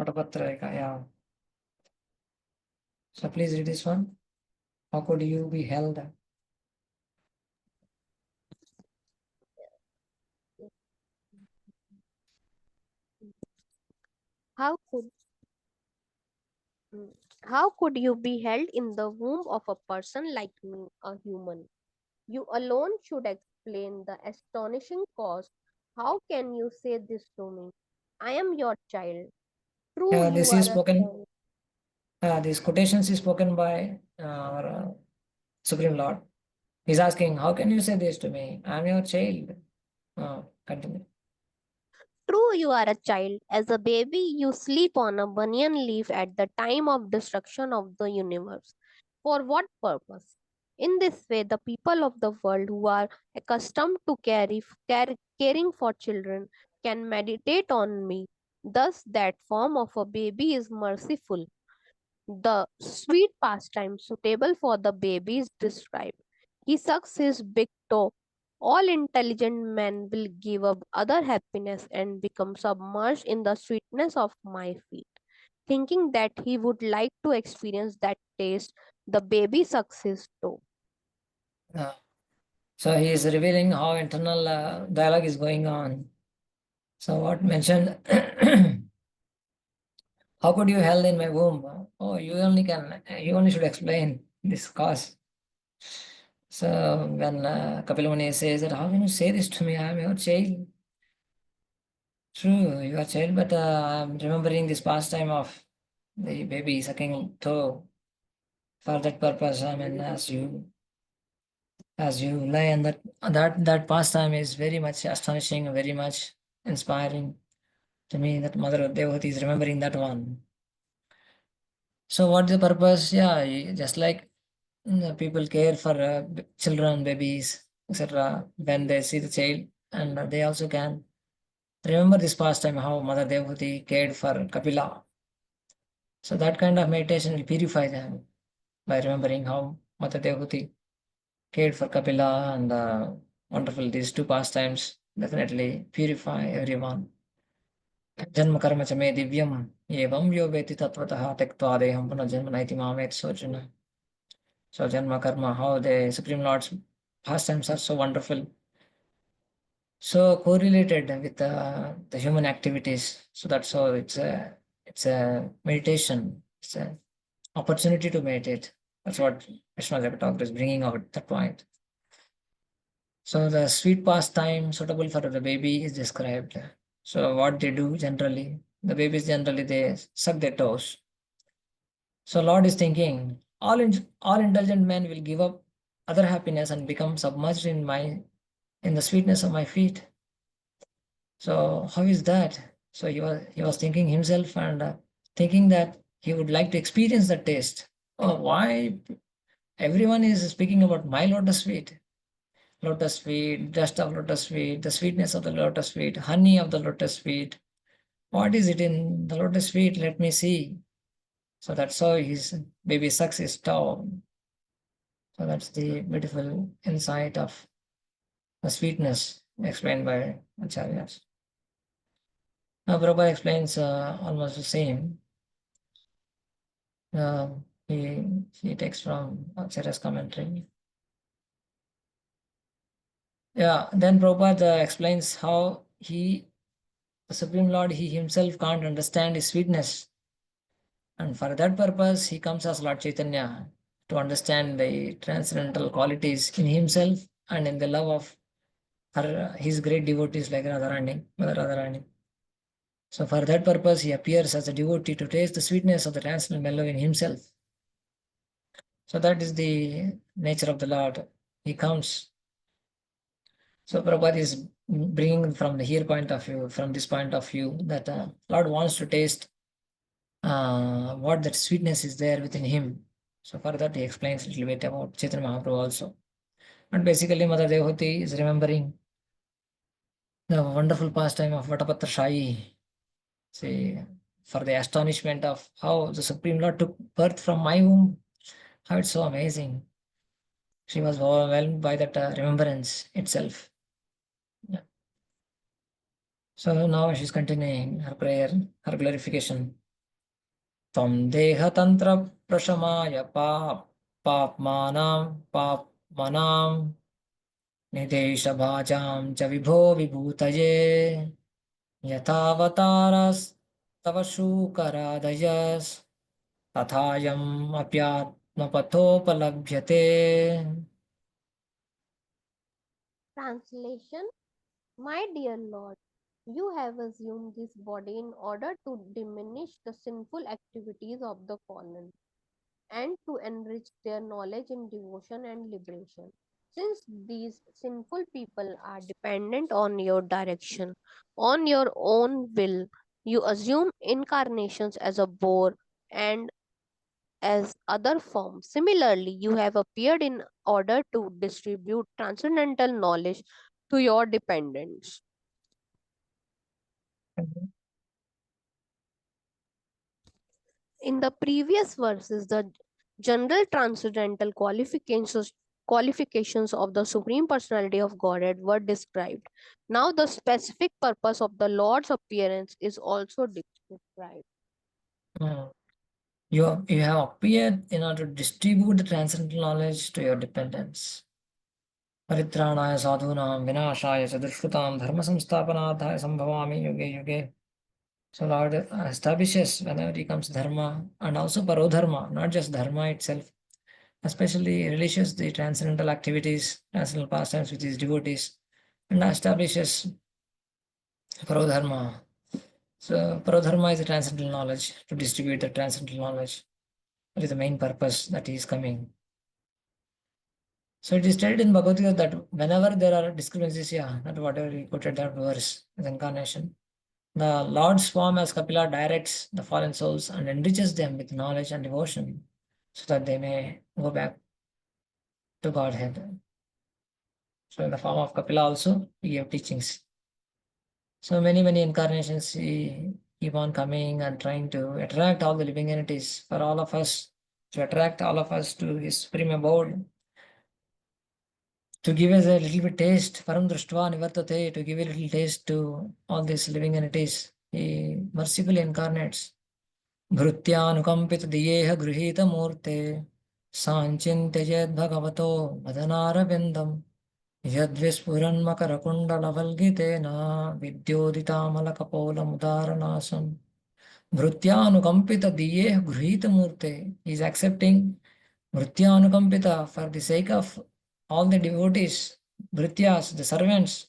Vatapatrayaka, yeah. So please read this one. How could you be held? How could how could you be held in the womb of a person like me, a human? You alone should explain the astonishing cause. How can you say this to me? I am your child. True, Yeah, you this is are a spoken. son. These quotations is spoken by our Supreme Lord. He's asking, how can you say this to me? I'm your child. Continue. True, you are a child. As a baby, you sleep on a banyan leaf at the time of destruction of the universe. For what purpose? In this way, the people of the world who are accustomed to caring for children can meditate on me. Thus, that form of a baby is merciful. The sweet pastime suitable for the baby is described. He sucks his big toe. All intelligent men will give up other happiness and become submerged in the sweetness of my feet. Thinking that he would like to experience that taste, the baby sucks his toe. Uh, so he is revealing how internal dialogue is going on. So what mentioned, how could you held in my womb? Oh, you only should explain this cause. So when Kapil Muni says that, how can you say this to me? I am your child. True, you are child, but I'm remembering this pastime of the baby sucking toe. For that purpose, I mean, as you lie, and that pastime is very much astonishing, very much inspiring to me. That Mother Devati is remembering that one. So what's the purpose? Yeah, just like people care for children, babies, etc. When they see the child, and they also can remember this pastime how Mother Devati cared for Kapila. So that kind of meditation will purify them by remembering how Mother Devati cared for Kapila, and wonderful. These two pastimes definitely purify everyone. जन्म कर्म च मे दिव्यम एवं यो वेति तत्वतः त्यक्त्वा देहं पुनः जन्म नैति मामेति सोचन. So Janma Karma, how the Supreme Lord's pastimes are so wonderful, so correlated with the human activities. So that's how it's a meditation. It's an opportunity to meditate. That's what Vishnu Thakur is bringing out that point. So the sweet pastime suitable for the baby is described. So what they do generally, the babies generally they suck their toes. So Lord is thinking, all intelligent men will give up other happiness and become submerged in the sweetness of my feet. So how is that? So he was thinking himself, and thinking that he would like to experience the taste. Oh, why everyone is speaking about my lotus sweet, dust of lotus sweet, the sweetness of the lotus sweet, honey of the lotus sweet. What is it in the lotus sweet? Let me see. So that's how his baby sucks his toe. So that's the beautiful insight of the sweetness explained by Acharyas. Now Prabhupada explains almost the same. Uh, he takes from Acharya's commentary. Yeah, then Prabhupada explains how the Supreme Lord, he himself can't understand his sweetness. And for that purpose, he comes as Lord Chaitanya to understand the transcendental qualities in himself and in the love of his great devotees like Radharani, Mother Radharani. So for that purpose, he appears as a devotee to taste the sweetness of the transcendental mellow in himself. So that is the nature of the Lord. He comes. So Prabhupada is bringing from the here point of view, from this point of view, that Lord wants to taste what that sweetness is there within him. So for that he explains a little bit about Chaitanya Mahaprabhu also. And basically Mother Devhuti is remembering the wonderful pastime of Vatapatra Shai. See, for the astonishment of how the Supreme Lord took birth from my womb, how it's so amazing. She was overwhelmed by that remembrance itself. Yeah. So now she's continuing her prayer, her glorification. त्वं देहतन्त्रप्रशमाय पाप्मानां निदेशभाजां च विभो विभूतये यथावतारस्तव शूकरादयस् तथायम् अप्यात्मपथोपलभ्यते. Translation: My dear Lord, you have assumed this body in order to diminish the sinful activities of the fallen and to enrich their knowledge in devotion and liberation. Since these sinful people are dependent on your direction, on your own will, you assume incarnations as a boar and as other forms. Similarly, you have appeared in order to distribute transcendental knowledge to your dependents. In the previous verses, the general transcendental qualifications of the Supreme Personality of Godhead were described. Now, the specific purpose of the Lord's appearance is also described. Mm. You have appeared in order to distribute the transcendental knowledge to your dependents. परित्राणाय साधूनां विनाशाय च दुष्कृतां धर्मसंस्थापनार्थाय सम्भवामि युगे युगे. So Lord establishes whenever he comes dharma and also parodharma, not just dharma itself, especially relishes the transcendental activities, transcendental pastimes with his devotees, and establishes parodharma. So parodharma is the transcendental knowledge, to distribute the transcendental knowledge. That is the main purpose that he is coming. So it is stated in Bhagavad Gita that whenever there are discrepancies, yeah, that whatever we quoted that verse as incarnation, the Lord's form as Kapila directs the fallen souls and enriches them with knowledge and devotion so that they may go back to Godhead. So in the form of Kapila also, he gave teachings. So many incarnations he keep on coming and trying to attract all the living entities for all of us, to attract all of us to his supreme abode, to give us a little bit taste, param društva nivartate, to give a little taste to all these living entities. He mercifully incarnates. भृत्यानुकम्पितदियेह गृहीतमूर्ते साञ्चिन्त्य चेद्भगवतो वदनारविन्दम् यद्विस्फुरन्मकरकुण्डलवल्गितेन विद्योदितामलकपोलमुदारनासम् भृत्यानुकम्पितदियेह गृहीतमूर्ते. He is accepting Bhritya for the sake of all the devotees, Bhrityas, the servants,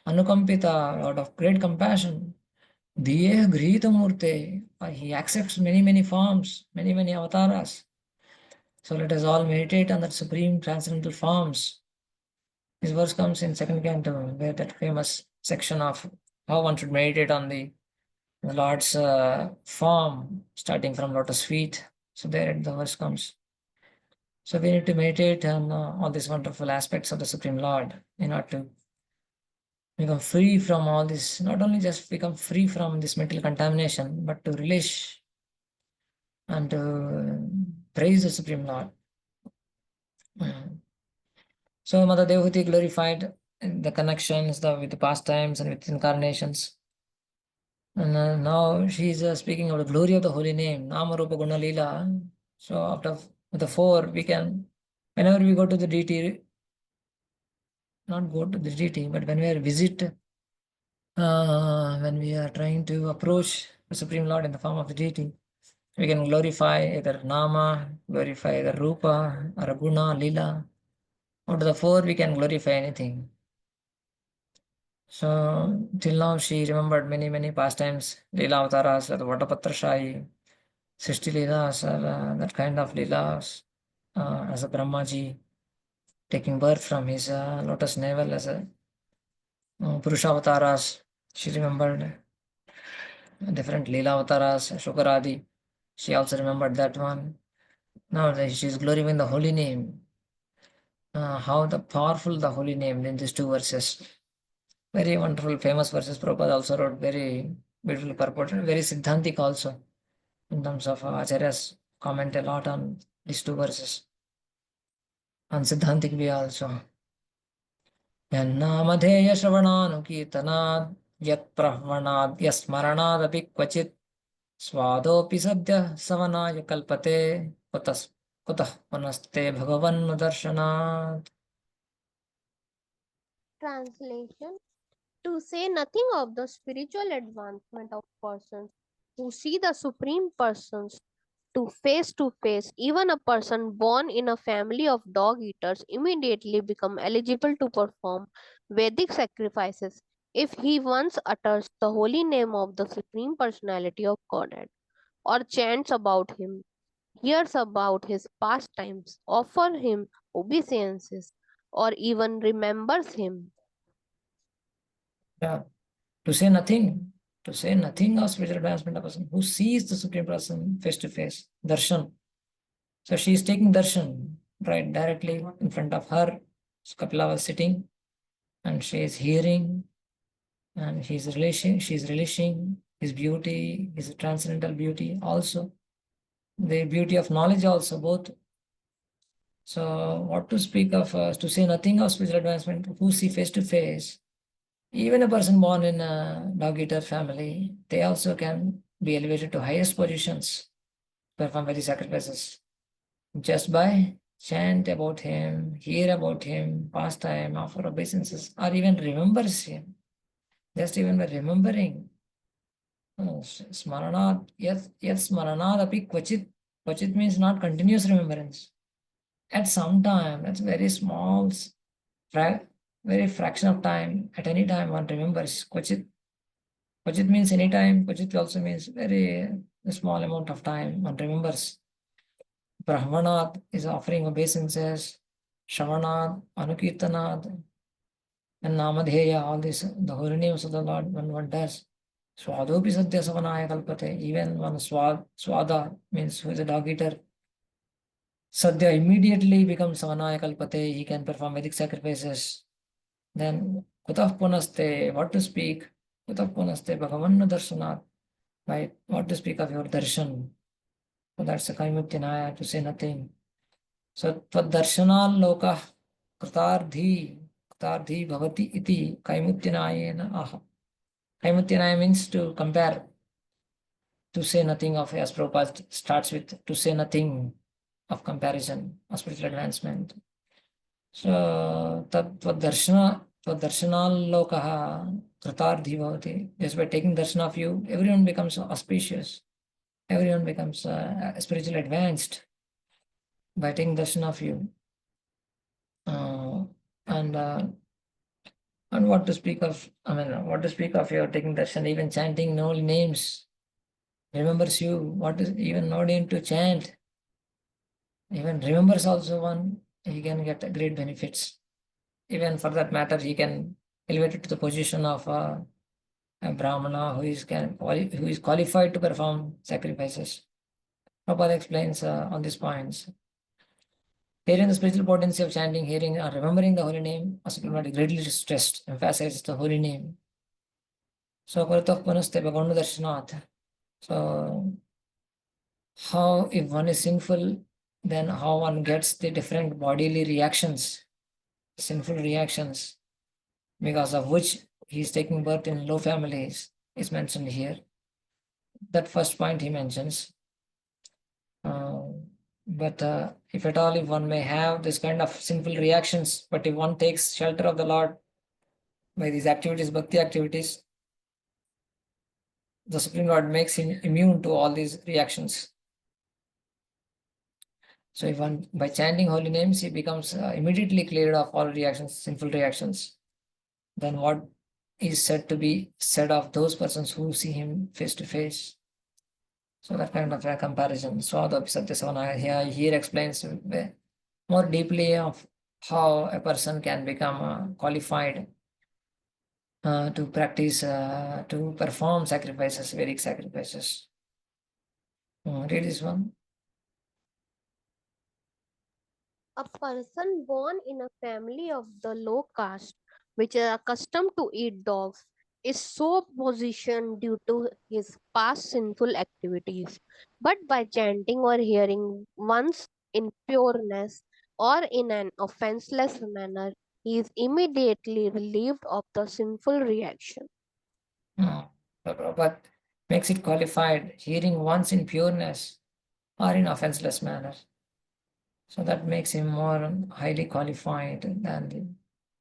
Anukampita, out of great compassion. Diye Grihita Murte, he accepts many forms, many avatars. So let us all meditate on that supreme transcendental forms. This verse comes in second canto, where that famous section of how one should meditate on the Lord's form, starting from lotus feet. So there the verse comes. So we need to meditate on all these wonderful aspects of the Supreme Lord in order to become free from all this, not only just become free from this mental contamination, but to relish and to praise the Supreme Lord. So Mother Devahuti glorified the connections with the pastimes and with incarnations. And now she's speaking of the glory of the holy name, Nama Rupa Guna Lila. So after the four, we can, whenever we go to the deity, not go to the deity, but when we are when we are trying to approach the Supreme Lord in the form of the deity, we can glorify either Nama, glorify either Rupa, or Guna, Lila. Out of the four, we can glorify anything. So till now, she remembered many, many pastimes, Lila Avtaras, the Vatapatra Shai, Srishti Leelas, or that kind of Leelas, as a Brahmaji, taking birth from his lotus navel as a Purusha Avtaras. She remembered different Leela Avtaras, Shukaradi. She also remembered that one. Now she is glorifying the holy name. How the powerful the holy name in these two verses. Very wonderful, famous verses. Prabhupada also wrote very beautifully purported, very Siddhantic also, in terms of Acharyas comment a lot on these two verses. On Siddhantic way also. Yannamadheya Shravananukeetanad Yat Yasmaranadapi Kvachit Swadopi Sadya Savanaya Kalpate Kutah Panaste Bhagavan Darshanat. Translation: to say nothing of the spiritual advancement of persons who see the Supreme Persons to face, even a person born in a family of dog eaters immediately become eligible to perform Vedic sacrifices if he once utters the holy name of the Supreme Personality of Godhead, or chants about him, hears about his pastimes, offers him obeisances, or even remembers him. Yeah. To say nothing of spiritual advancement of a person who sees the Supreme Person face to face, darshan. So she is taking darshan right directly in front of her. So Kapila was sitting and she is hearing and she's relishing his beauty, his transcendental beauty also, the beauty of knowledge also, both. So what to speak of, to say nothing of spiritual advancement, who see face to face, even a person born in a dog eater family, they also can be elevated to highest positions, perform very sacrifices, just by chant about him, hear about him, pastime, offer obeisances, or even remembers him. Just even by remembering. Smaranad, yes, smaranad api kvachit. Kvachit means not continuous remembrance. At some time, that's very small, very fraction of time. At any time, one remembers kvachit. Kvachit means any time. Kvachit also means very small amount of time. One remembers. Brahmanad is offering obeisances. Shavanad, Anukirtanad, and Namadheya, all this, the holy names of the Lord, one does. Swadopi Satya Savanaya Kalpate, even one Swada means who is a dog eater. Sadhya immediately becomes Savanaya Kalpate, he can perform Vedic sacrifices. Then Kutah Punaste, what to speak? Kutah Punaste Bhagavan Darshanat, right? What to speak of your darshan? So that's a Kaimutyanaya, to say nothing. So Tvad Lokah Kritarthi Bhavati Iti Kaimutyanayena Aha. Kaimutyanaya means to compare, to say nothing of, as Prabhupada starts with, to say nothing of comparison of spiritual advancement. So tvadarshana kritardhi bhavati. Just by taking darshan of you, everyone becomes auspicious. Everyone becomes spiritually advanced by taking darshan of you. Uh, and uh, and what to speak of? I mean, what to speak of your taking darshan, even chanting no names remembers you. What is even no need to chant? Even remembers also one, he can get great benefits. Even for that matter, he can elevate it to the position of a Brahmana who is qualified to perform sacrifices. Prabhupada explains on these points. Hearing the spiritual potency of chanting, hearing or remembering the holy name, a supreme Lord is greatly stressed, emphasizes the holy name. So, Paratah Punaste Bhagavan Darshanat. So, how if one is sinful, then how one gets the different bodily reactions, sinful reactions, because of which he is taking birth in low families. is mentioned here. That first point he mentions. But if at all, if one may have this kind of sinful reactions, but if one takes shelter of the Lord by these activities, bhakti activities, the Supreme Lord makes him immune to all these reactions. So if one, by chanting holy names, he becomes immediately cleared of all reactions, sinful reactions, then what is said to be said of those persons who see him face to face? So that kind of a comparison. Swadhapi Satyasavana here explains more deeply of how a person can become qualified to practice, to perform sacrifices, Vedic sacrifices. Read this one. A person born in a family of the low caste, which is accustomed to eat dogs, is so positioned due to his past sinful activities. But by chanting or hearing once in pureness or in an offenseless manner, he is immediately relieved of the sinful reaction. Uh, but makes it qualified, hearing once in pureness or in offenseless manner. So that makes him more highly qualified than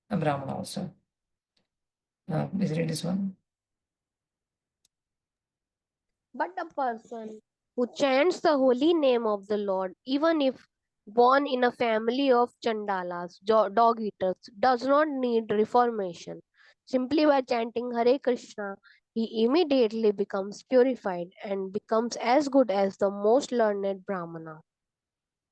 the Brahmana also. Please read this one. But a person who chants the holy name of the Lord, even if born in a family of chandalas, dog eaters, does not need reformation. Simply by chanting Hare Krishna, he immediately becomes purified and becomes as good as the most learned Brahmana.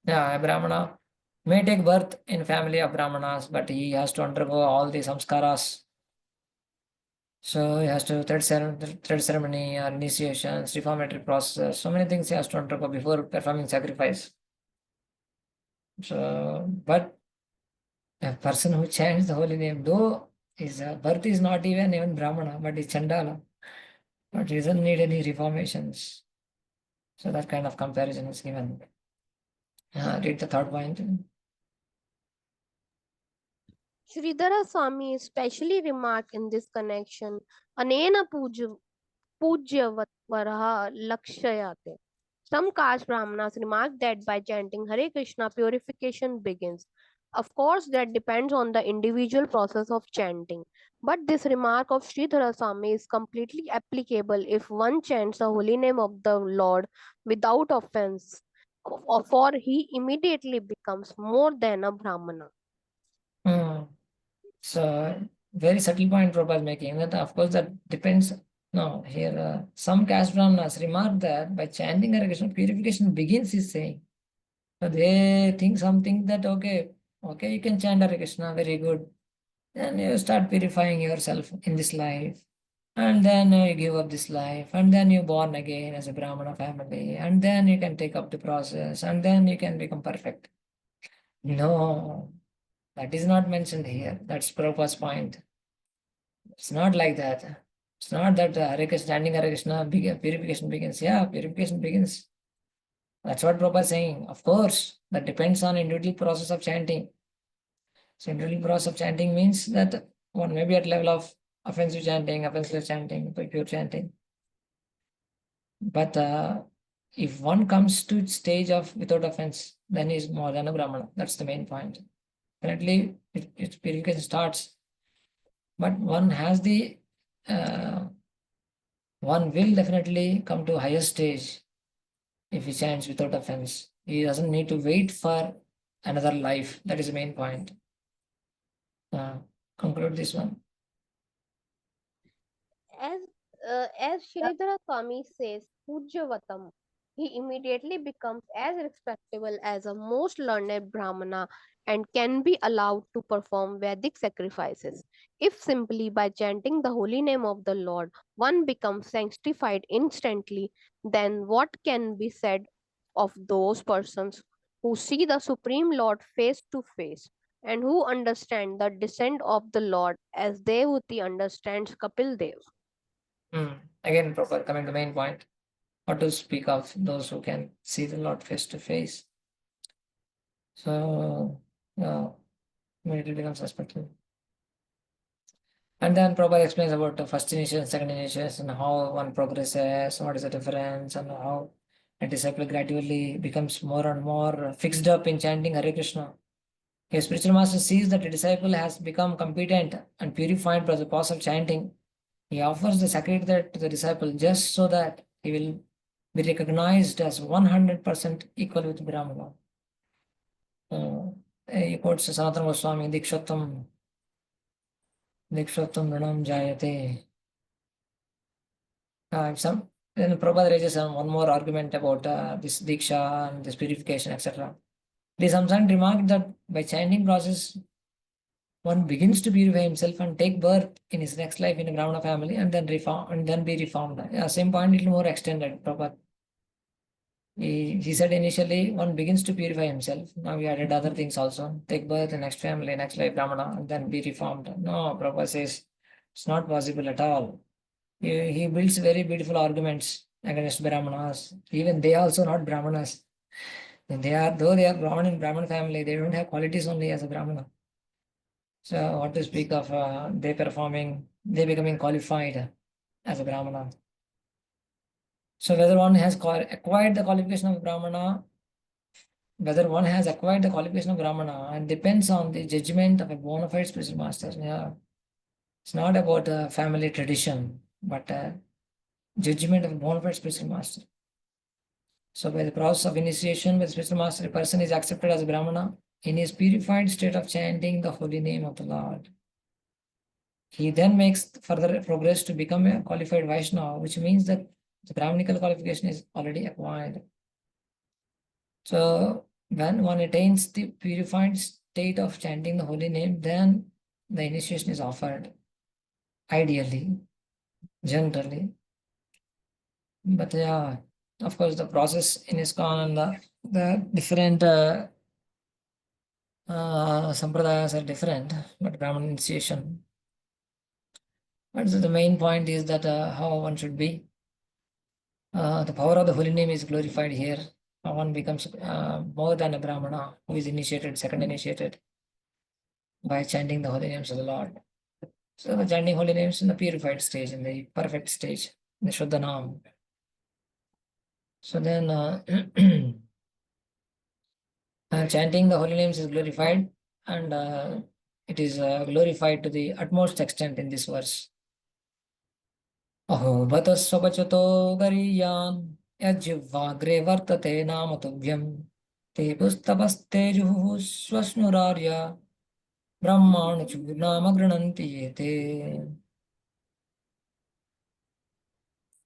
Yeah, a Brahmana may take birth in family of Brahmanas, but he has to undergo all the samskaras. So he has to thread ceremony or initiations, reformatory process. So many things he has to undergo before performing sacrifice. So, but a person who chants the holy name, though his birth is not even Brahmana, but is Chandala, but he doesn't need any reformations. So that kind of comparison is given. Read the third point. Sridhara Swami especially remarked in this connection, Anena Pujyavaraha Lakshayate. Some caste Brahmanas remark that by chanting Hare Krishna, purification begins. Of course, that depends on the individual process of chanting. But this remark of Sridhara Swami is completely applicable if one chants the holy name of the Lord without offense, for he immediately becomes more than a Brahmana. Hmm. So very subtle point Prabhupada is making that of course that depends. No, here some caste brahmanas remark that by chanting Hare Krishna purification begins. Is saying so they think something that okay, you can chant Hare Krishna, very good. Then you start purifying yourself in this life, and then you give up this life, and then you born again as a brahmana family, and then you can take up the process, and then you can become perfect. No, that is not mentioned here. That's Prabhupada's point. It's not like that. It's not that Hare Krishna, chanting Hare Krishna, purification begins. Yeah, purification begins. That's what Prabhupada is saying. Of course, that depends on individual process of chanting. So individual process of chanting means that one may be at level of offensive chanting, offensive chanting, pure chanting. But if one comes to stage of without offense, then he is more than a Brahmana. That's the main point. Currently, its purification starts, but one has the uh, one will definitely come to a higher stage if he chants without offense. He doesn't need to wait for another life. That is the main point. Uh, Conclude this one. As as Sridhara Swami says, Pujyavatam, he immediately becomes as respectable as a most learned Brahmana and can be allowed to perform Vedic sacrifices. If simply by chanting the holy name of the Lord one becomes sanctified instantly, then what can be said of those persons who see the Supreme Lord face to face and who understand the descent of the Lord as Devuti understands Kapil Dev? Again, proper coming to the main point. What to speak of those who can see the Lord face to face. So, immediately becomes respectful. And then Prabhupada explains about the first initiation, second initiation, and how one progresses, what is the difference, and how a disciple gradually becomes more and more fixed up in chanting Hare Krishna. A spiritual master sees that a disciple has become competent and purified by the process of chanting. He offers the sacred to the disciple just so that he will be recognized as 100% equal with Brahmana. He quotes Sanatana Goswami, Dikshatam Nranam Jayate. Some then Prabhupada raises one more argument about this Diksha and this purification, etc. They sometimes remark that by chanting process, one begins to purify himself and take birth in his next life in a Brahmana family and then reform and then be reformed. Yeah, same point, little more extended. Prabhupada. He said initially one begins to purify himself. Now we added other things also. Take birth in next family, next life, Brahmana, and then be reformed. No, Prabhupada says it's not possible at all. He builds very beautiful arguments against Brahmanas. Even they are also not Brahmanas. They are, though they are born in Brahman family, they don't have qualities only as a Brahmana. So what to speak of they becoming qualified as a Brahmana. So whether one has acquired the qualification of Brahmana, whether one has acquired the qualification of Brahmana, and depends on the judgment of a bona fide spiritual master. Yeah, it's not about family tradition, but judgment of a bona fide spiritual master. So by the process of initiation with spiritual master, a person is accepted as a Brahmana in his purified state of chanting the holy name of the Lord. He then makes further progress to become a qualified Vaishnava, which means that the Brahminical qualification is already acquired. So when one attains the purified state of chanting the holy name, then the initiation is offered, ideally, generally. But yeah, of course, the process in ISKCON and the different sampradayas are different, but Brahman initiation. But the main point is that how one should be. The power of the holy name is glorified here. One becomes more than a Brahmana who is initiated, second initiated, by chanting the holy names of the Lord. So the chanting holy names in the purified stage, in the perfect stage, the Shuddhanam. So then chanting the holy names is glorified, and it is glorified to the utmost extent in this verse. अहो बत स्वपचतो गरीयान् यज्जिह्वाग्रे वर्तते नाम तुभ्यं ते पुस्तपस्तेजुः स्वश्नुरार्य ब्रह्माणुचूर्णाम गृह्णन्ति ये ते.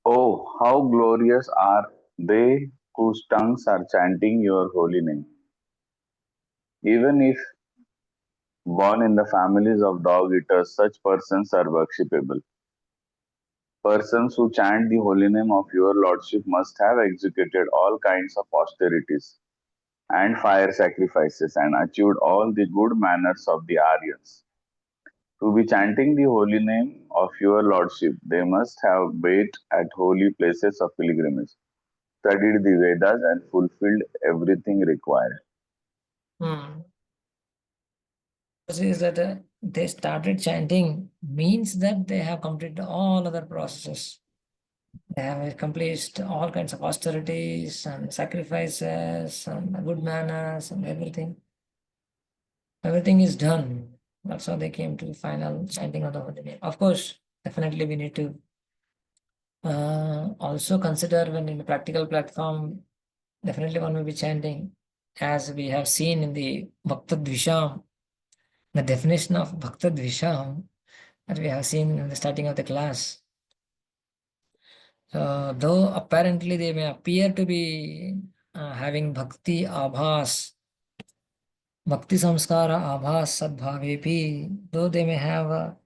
Oh, how glorious are they whose tongues are chanting your holy name. Even if born in the families of dog eaters, such persons are worshipable. Persons who chant the holy name of your lordship must have executed all kinds of austerities and fire sacrifices and achieved all the good manners of the Aryans. To be chanting the holy name of your lordship, they must have bathed at holy places of pilgrimage, studied the Vedas, and fulfilled everything required. Hmm. Is that they started chanting means that they have completed all other processes. They have accomplished all kinds of austerities and sacrifices and good manners and everything. Everything is done. That's how they came to the final chanting of the holy name. Of course, definitely we need to also consider when in the practical platform, definitely one will be chanting, as we have seen in the Bhakta Dvisham, the definition of Bhakta Dvisham that we have seen in the starting of the class. Though apparently they may appear to be having Bhakti Abhas, Bhakti Samskara Abhas Sadbhavepi, though they may have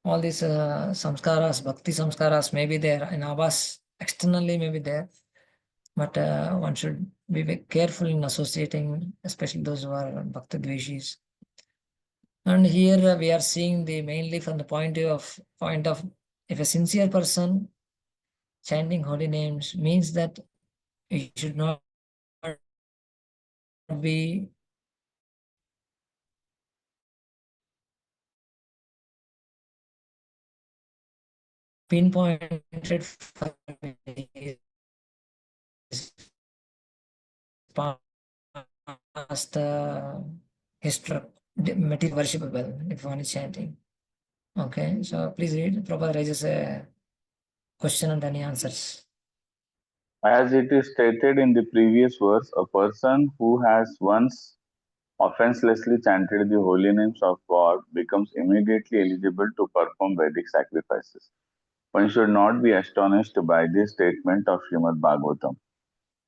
all these samskaras, Bhakti Samskaras may be there, and Abhas externally may be there, but one should be very careful in associating, especially those who are Bhakti Dveshis. And here we are seeing the mainly from the point of if a sincere person chanting holy names means that you should not be pinpointed for his past history, material worshipable, if one is chanting. Okay, so please read. Prabhupada raises a question and any answers. As it is stated in the previous verse, a person who has once offenselessly chanted the holy names of God becomes immediately eligible to perform Vedic sacrifices. One should not be astonished by this statement of Srimad Bhagavatam.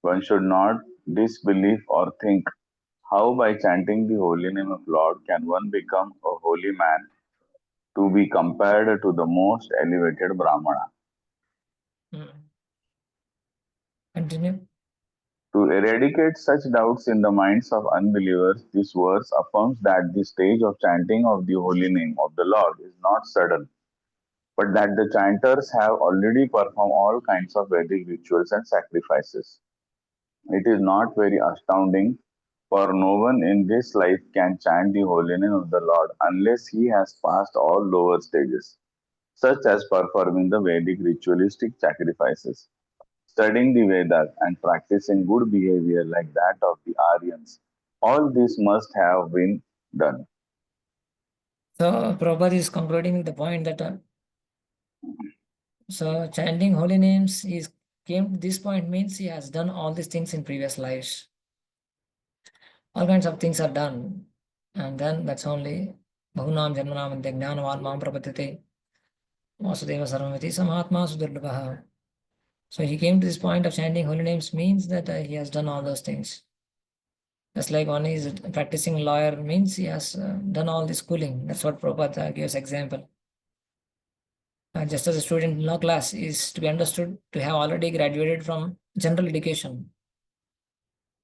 One should not disbelieve or think, how by chanting the holy name of Lord can one become a holy man to be compared to the most elevated Brahmana. Continue. To eradicate such doubts in the minds of unbelievers, this verse affirms that the stage of chanting of the holy name of the Lord is not sudden, but that the chanters have already performed all kinds of Vedic rituals and sacrifices. It is not very astounding, for no one in this life can chant the holy name of the Lord unless he has passed all lower stages, such as performing the Vedic ritualistic sacrifices, studying the Vedas, and practicing good behavior like that of the Aryans. All this must have been done. So Prabhupada is concluding with the point that so chanting holy names is came to this point means he has done all these things in previous lives. All kinds of things are done, and then that's only Bahunam Janmanam and Jnanavan Mam Prapatite Vasudeva Sarvamiti Samahatma Sudurlabha. So he came to this point of chanting holy names means that he has done all those things. Just like one is practicing lawyer means he has done all the schooling. That's what Prabhupada gives example. Just as a student in law class is to be understood to have already graduated from general education.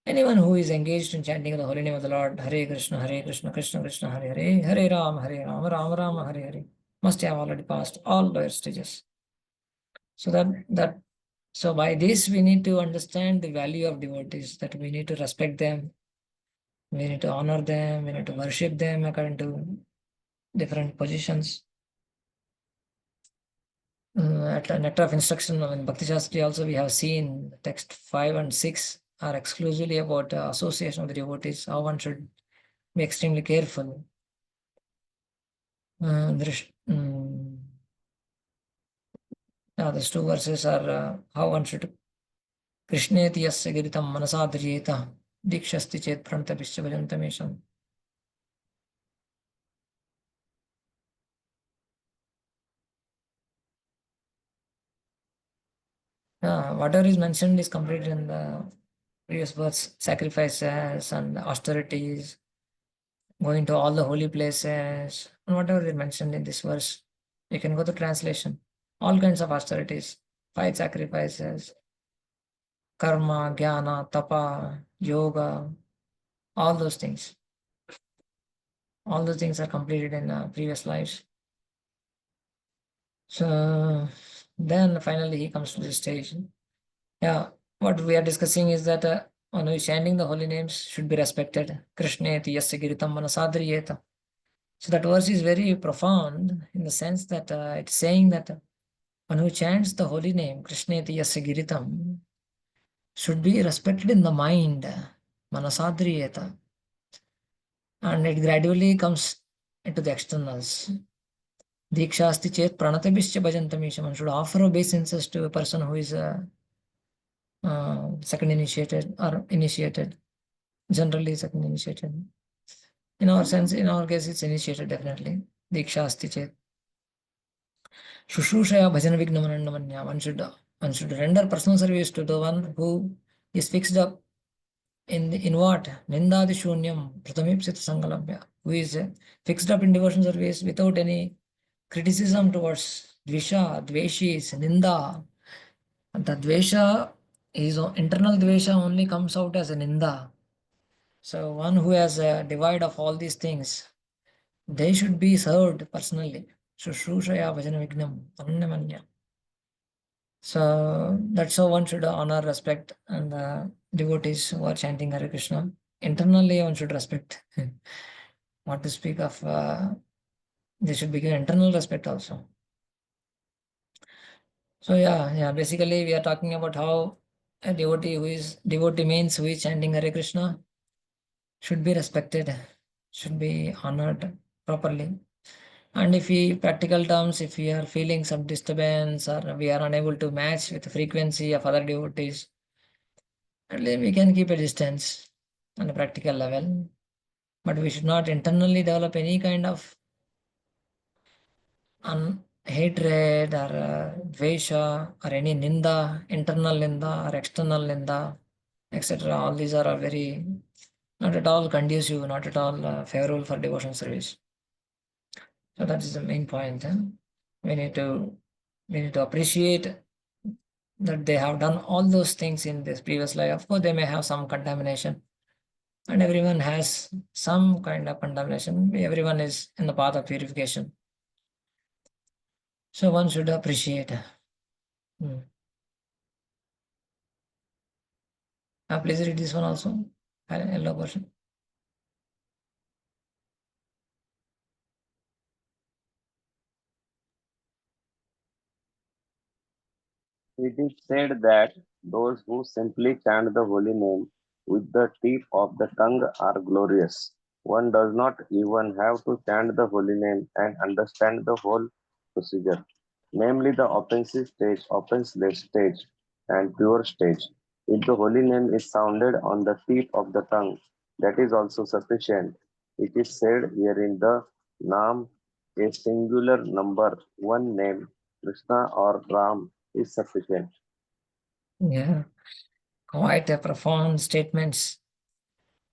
Anyone who is engaged in chanting the holy name of the Lord, Hare Krishna, Krishna Krishna, Hare Hare, Hare Ram, Ram Ram, Hare Hare, must have already passed all lower stages. So by this we need to understand the value of devotees, that we need to respect them, we need to honor them, we need to worship them according to different positions. At a nectar of instruction in Bhakti Shastri also we have seen text 5 and 6 are exclusively about association of the devotees, how one should be extremely careful. These two verses are how one should Krishneti yasya giritam manasadriyeta dikshasti chet prantabhisya bhajantamesham. Whatever is mentioned is completed in the previous verse, sacrifices and austerities, going to all the holy places, and whatever is mentioned in this verse. You can go to translation. All kinds of austerities, 5 sacrifices, karma, jnana, tapa, yoga, all those things. All those things are completed in previous lives. So then finally he comes to this stage. Yeah, what we are discussing is that when we chanting the holy names should be respected. Krishneti yasya giritam manasadriyeta. So that verse is very profound in the sense that it's saying that one who chants the holy name, Krishneti yasya giritam, should be respected in the mind, manasadriyeta. And it gradually comes into the externals. Dikshasti chet pranatabhischa bhajantamisham. One should offer obeisances to a person who is second initiated or initiated. Generally second initiated. In our sense, in our case, it's initiated definitely. Dikshasti chet. Shushushaya bhajan vignamanandamanya. One should render personal service to the one who is fixed up in what? Nindadi shunyam pratamipsita sangalabhya. Who is fixed up in devotion service without any criticism towards dvisha, dveshis, ninda. The dvesha is internal dvesha only comes out as a ninda. So one who has a divide of all these things, they should be served personally. Shushushaya bhajana vignam annamanya. So that's how one should honor, respect, and the devotees who are chanting Hare Krishna. Internally, one should respect. What to speak of, they should be given internal respect also. So yeah, basically we are talking about how a devotee means who is chanting Hare Krishna should be respected, should be honored properly. And if we practical terms, if we are feeling some disturbance or we are unable to match with the frequency of other devotees, at least we can keep a distance on a practical level. But we should not internally develop any kind of hatred or dvesha or any ninda, internal ninda or external ninda, etc. All these are very not at all conducive, not at all favorable for devotional service. So that is the main point. We need to appreciate that they have done all those things in this previous life. Of course, they may have some contamination, and everyone has some kind of contamination. Everyone is in the path of purification. So one should appreciate. Please read this one also. Yellow version. It is said that those who simply chant the holy name with the tip of the tongue are glorious. One does not even have to chant the holy name and understand the whole procedure, namely the offensive stage, offenseless stage, and pure stage. If the holy name is sounded on the tip of the tongue, that is also sufficient. It is said here in the Nam, a singular number, one name, Krishna or Ram, is sufficient. Yeah, quite a profound statements.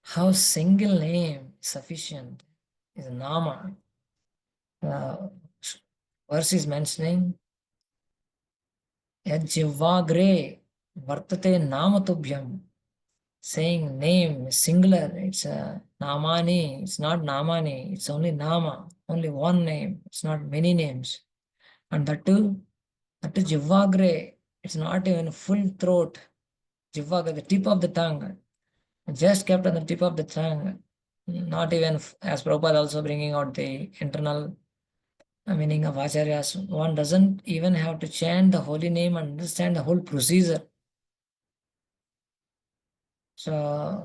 How single name sufficient is Nama. Verse is mentioning Yajivagre Vartate Namatubhyam. Saying name is singular. It's Namani. It's not Namani. It's only Nama. Only one name. It's not many names. And that too Jivagre. It's not even full throat. Jivagre, the tip of the tongue. Just kept on the tip of the tongue. Not even, as Prabhupada also bringing out the internal meaning of Acharyas, one doesn't even have to chant the holy name and understand the whole procedure. So,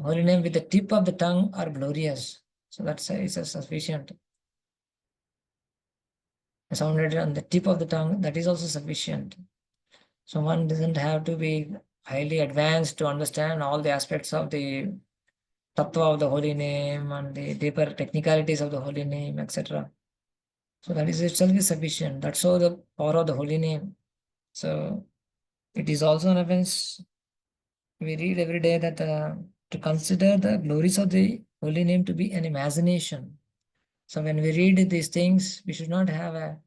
holy name with the tip of the tongue are glorious. So that's is a sufficient. Sounded on the tip of the tongue, that is also sufficient. So one doesn't have to be highly advanced to understand all the aspects of the tattva of the holy name and the deeper technicalities of the holy name, etc. So that is itself is sufficient. That's all the power of the holy name. So it is also an offense. We read every day that to consider the glories of the holy name to be an imagination. So when we read these things, we should not have a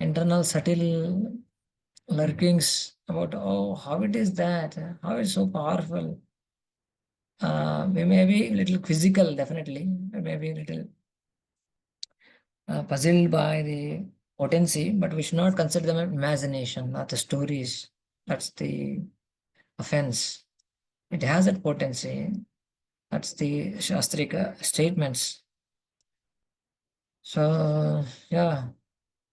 internal subtle lurkings about how it is that, how it's so powerful. We may be a little quizzical, definitely. We may be a little puzzled by the potency, but we should not consider them imagination, not the stories. That's the offense. It has that potency. That's the Shastrika statements. So, yeah,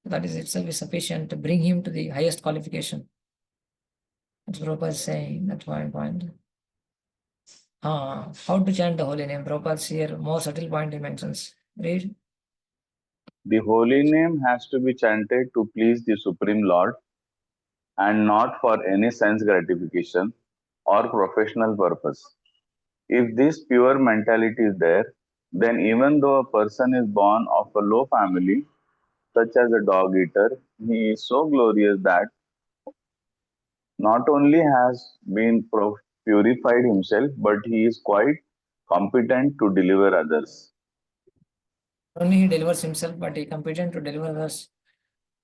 that is itself is sufficient to bring him to the highest qualification. That's Prabhupada is saying, that's one point. How to chant the holy name? Prabhupada's here, more subtle point he mentions. Read. The holy name has to be chanted to please the Supreme Lord and not for any sense gratification or professional purpose. If this pure mentality is there, then even though a person is born of a low family, such as a dog eater, he is so glorious that not only has been purified himself, but he is quite competent to deliver others. Only he delivers himself, but he competent to deliver us.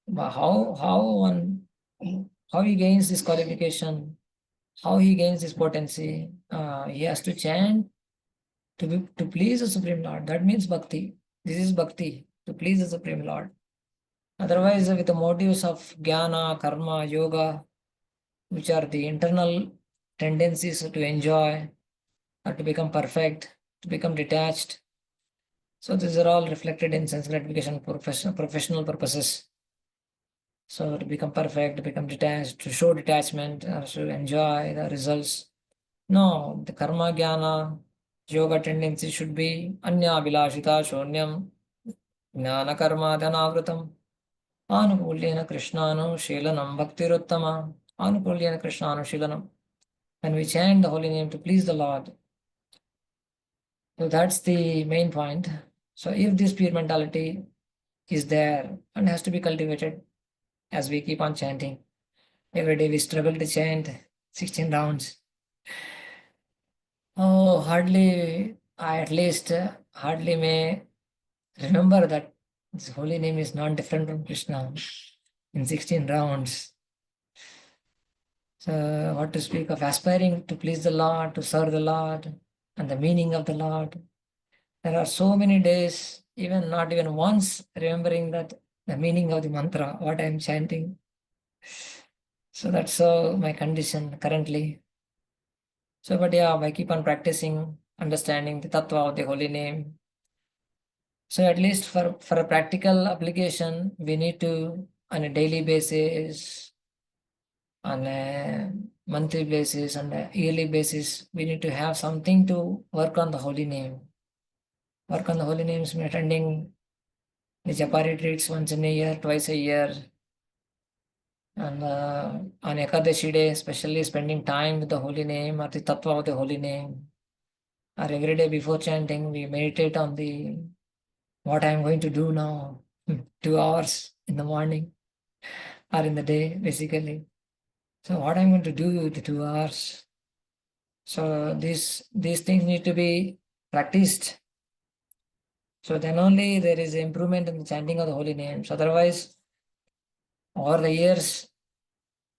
But how he gains this qualification? How he gains this potency? He has to chant to please the Supreme Lord. That means bhakti. This is bhakti, to please the Supreme Lord. Otherwise, with the motives of jnana, karma, yoga, which are the internal tendencies to enjoy or to become perfect, to become detached. So these are all reflected in sense gratification professional purposes. So to become perfect, to become detached, to show detachment, or to enjoy the results. No, the karma jnana yoga tendency should be anya vilashita shonyam jnana karma dhanavrutam anukulyena krishnanu shilanam bhaktiruttama anukulyena krishnanu shilanam. When we chant the holy name to please the Lord, so that's the main point. So if this pure mentality is there and has to be cultivated as we keep on chanting, every day we struggle to chant 16 rounds. Oh, hardly, I at least hardly may remember that this holy name is not different from Krishna in 16 rounds. So, what to speak of aspiring to please the Lord, to serve the Lord, and the meaning of the Lord. There are so many days, even not even once, remembering that the meaning of the mantra, what I am chanting. So, that's my condition currently. So, but yeah, I keep on practicing, understanding the tattva of the holy name. So at least for a practical application, we need to, on a daily basis, on a monthly basis, on a yearly basis, we need to have something to work on the holy name. Work on the holy names, attending the japa retreats once in a year, twice a year, and on Ekadashi day, especially spending time with the holy name or the tattva of the holy name. Or every day before chanting, we meditate on the what I am going to do now, 2 hours in the morning or in the day, basically. So what I'm going to do with the 2 hours. So these things need to be practiced. So then only there is improvement in the chanting of the holy names. Otherwise, over the years,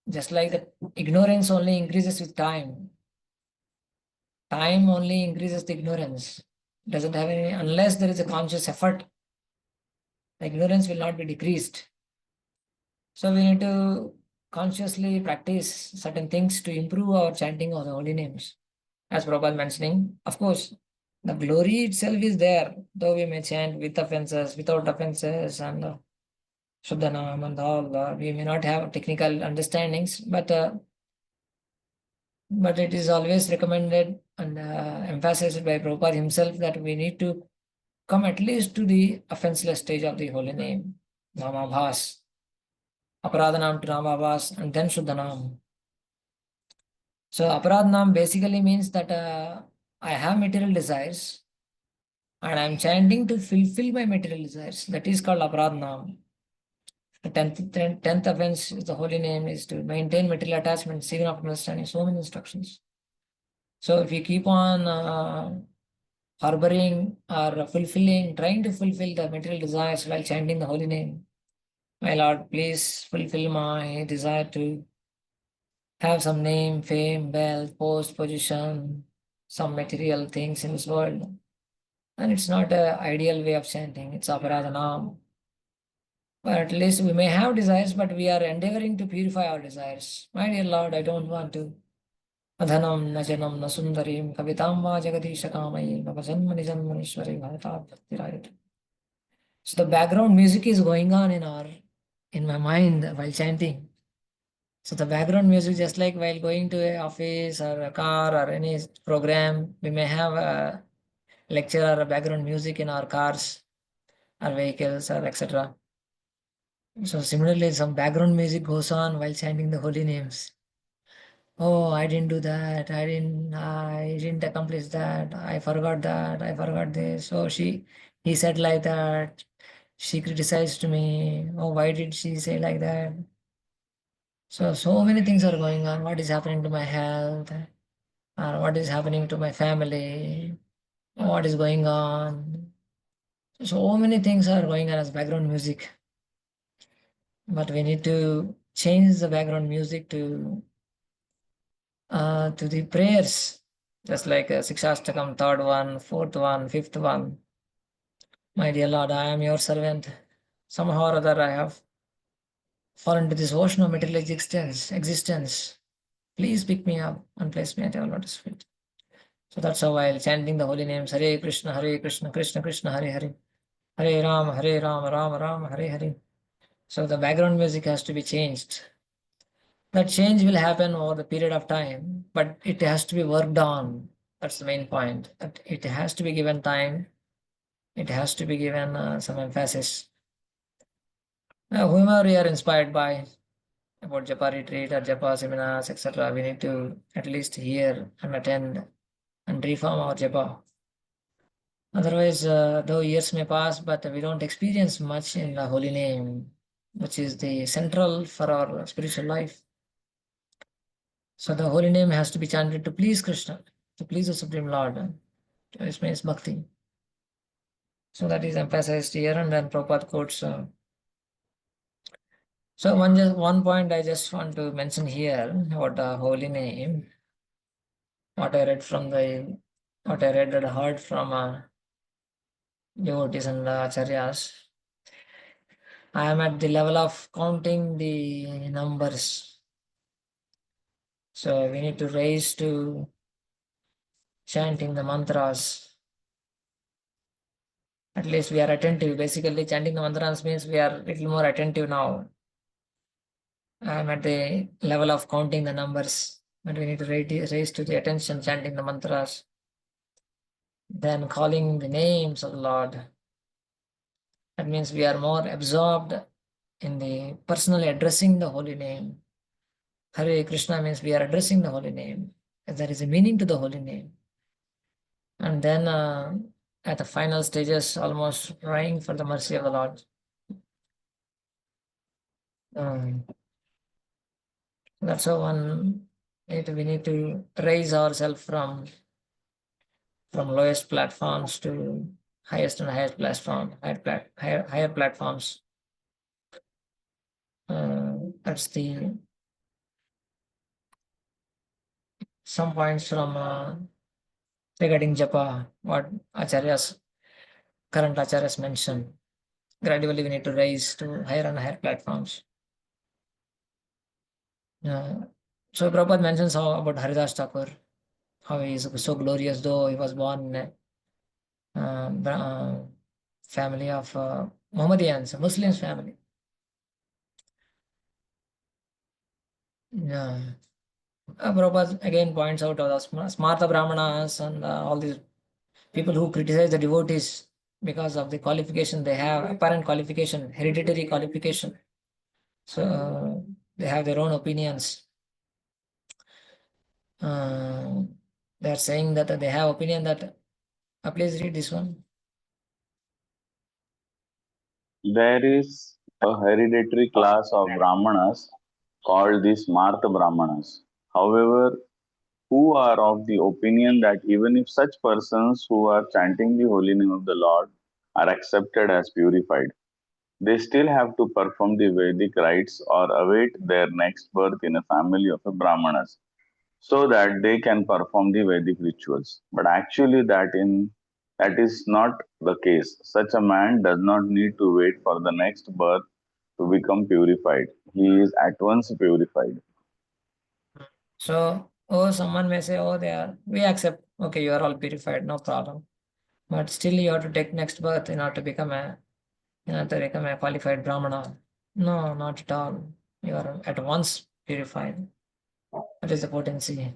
just like the ignorance only increases with time. Time only increases the ignorance. Doesn't have any, unless there is a conscious effort, the ignorance will not be decreased. So we need to consciously practice certain things to improve our chanting of the holy names. As Prabhupada mentioning, of course, the glory itself is there, though we may chant with offenses, without offenses, and Shuddhanam and all, we may not have technical understandings, but it is always recommended and emphasized by Prabhupada himself that we need to come at least to the offenseless stage of the holy name, Namabhas, Aparadhanam to Namabhas, and then Shuddhanam. So Aparadhanam basically means that I have material desires and I am chanting to fulfill my material desires. That is called Aparadhanam. The tenth offense is the holy name is to maintain material attachments, even after understanding so many instructions. So if you keep on harboring or fulfilling, trying to fulfill the material desires while chanting the holy name, my Lord, please fulfill my desire to have some name, fame, wealth, post, position, some material things in this world. And it's not an ideal way of chanting, it's aparadhanam. But at least we may have desires, but we are endeavoring to purify our desires. My dear Lord, I don't want to. Adhanam, najanam, nasundarim, kavitam va jagadisha kamayi, bhajanmani janmanishwari bhavatat bhaktirayat. So the background music is going on in my mind while chanting. So the background music, just like while going to a office or a car or any program, we may have a lecture or a background music in our cars or vehicles or etc. So similarly, some background music goes on while chanting the holy names. Oh, I didn't do that. I didn't accomplish that. I forgot that. I forgot this. So he said like that. She criticized me. Oh, why did she say like that? So many things are going on. What is happening to my health? Or what is happening to my family? What is going on? So many things are going on as background music. But we need to change the background music to the prayers, just like Sikshastakam, third one, fourth one, fifth one. My dear Lord, I am your servant. Somehow or other, I have fallen into this ocean of material existence. Please pick me up and place me at your lotus feet. So that's how while chanting the holy names, Hare Krishna, Krishna Krishna, Hare Hare, Hare Ram, Ram Ram, Hare Hare. So the background music has to be changed. That change will happen over the period of time, but it has to be worked on. That's the main point. That it has to be given time. It has to be given some emphasis. Whomever we are inspired by about Japa retreat or Japa seminars, etc., we need to at least hear and attend and reform our Japa. Otherwise, though years may pass, but we don't experience much in the holy name, which is the central for our spiritual life. So the holy name has to be chanted to please Krishna, to please the Supreme Lord. This means bhakti. So that is emphasized here, and then Prabhupada quotes. So one point I just want to mention here about the holy name. What I read and heard from devotees and acharyas. I am at the level of counting the numbers. So we need to raise to chanting the mantras. At least we are attentive. Basically, chanting the mantras means we are a little more attentive now. I am at the level of counting the numbers, but we need to raise to the attention, chanting the mantras. Then calling the names of the Lord. That means we are more absorbed in the personally addressing the holy name. Hare Krishna means we are addressing the holy name. There is a meaning to the holy name. And then at the final stages, almost praying for the mercy of the Lord. That's how we need to raise ourselves from lowest platforms to highest and highest platform, higher platforms. That's the some points from regarding japa, what current acharyas mentioned. Gradually, we need to rise to higher and higher platforms. So Prabhupada mentions about Haridas Thakur, how he is so glorious, though he was born in a family of Mohammedans, a Muslims family. Prabhupada again points out all the Smarta Brahmanas and all these people who criticize the devotees because of the qualification they have, apparent qualification, hereditary qualification. So they have their own opinions. They are saying that they have opinion that. Please read this one. There is a hereditary class of Brahmanas called the Smarta Brahmanas. However, who are of the opinion that even if such persons who are chanting the holy name of the Lord are accepted as purified, they still have to perform the Vedic rites or await their next birth in a family of a Brahmanas so that they can perform the Vedic rituals. But actually, that is not the case. Such a man does not need to wait for the next birth to become purified. He is at once purified. So, someone may say, we accept, okay, you are all purified, no problem. But still you have to take next birth in order to become a qualified Brahmana. No, not at all. You are at once purified. That is the potency.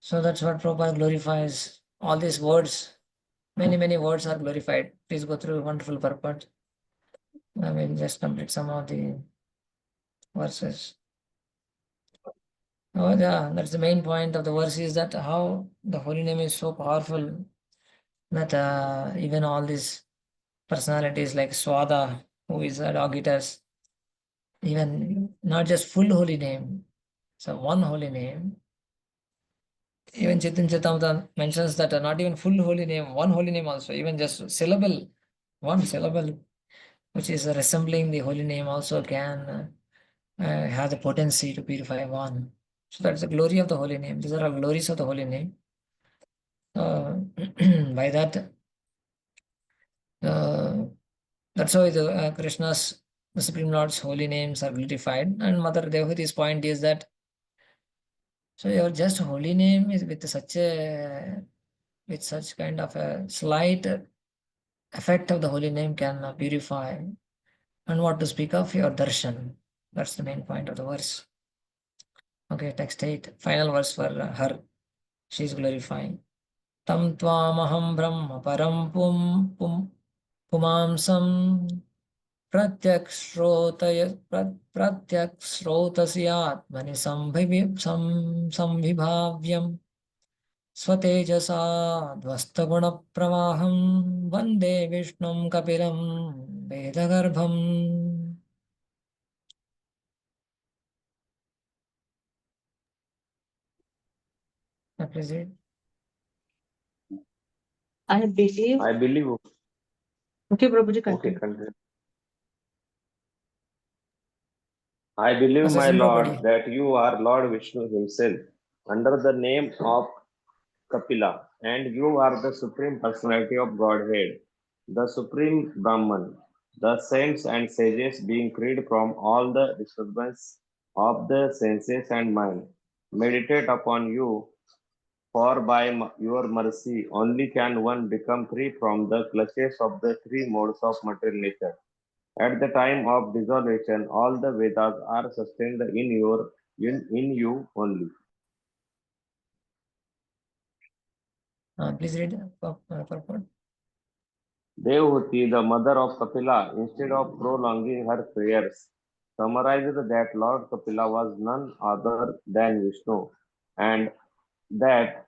So that's what Prabhupada glorifies. All these words, many words are glorified. Please go through wonderful purport. I will just complete some of the verses. Oh, yeah, that's the main point of the verse is that how the holy name is so powerful that even all these personalities like Swada, who is a dog eaters, even not just full holy name, so one holy name. Even Chaitanya Charitamrita mentions that not even full holy name, one holy name also, even just syllable, one syllable, which is resembling the holy name, also can have the potency to purify one. So that's the glory of the holy name. These are all glories of the holy name. By that, that's how the Supreme Lord's holy names are glorified. And Mother Devhuti's point is that so your just holy name is with such kind of a slight effect of the holy name can purify. And what to speak of your darshan. That's the main point of the verse. Okay, text 8. Final verse for her. She is glorifying. Tam tvamaham brahma param pumansam pratyakshrotasya samvibhavyam स्वतेजसा ध्वस्तगुणप्रवाहं वन्दे विष्णुं कपिलं वेदगर्भम्. Please read. I believe. I believe. Okay, Prabhuji, Okay, continue. continue. I believe, my Assassin Lord, Prabhuji. that you are Lord Vishnu himself, under the name of Kapila, and you are the Supreme Personality of Godhead, the Supreme Brahman, the saints and sages being freed from all the disturbance of the senses and mind. Meditate upon you, for by your mercy only can one become free from the clutches of the three modes of material nature. At the time of dissolution, all the Vedas are sustained in you only. Please read purport. Devahuti, the mother of Kapila, instead of prolonging her prayers, summarized that Lord Kapila was none other than Vishnu, and that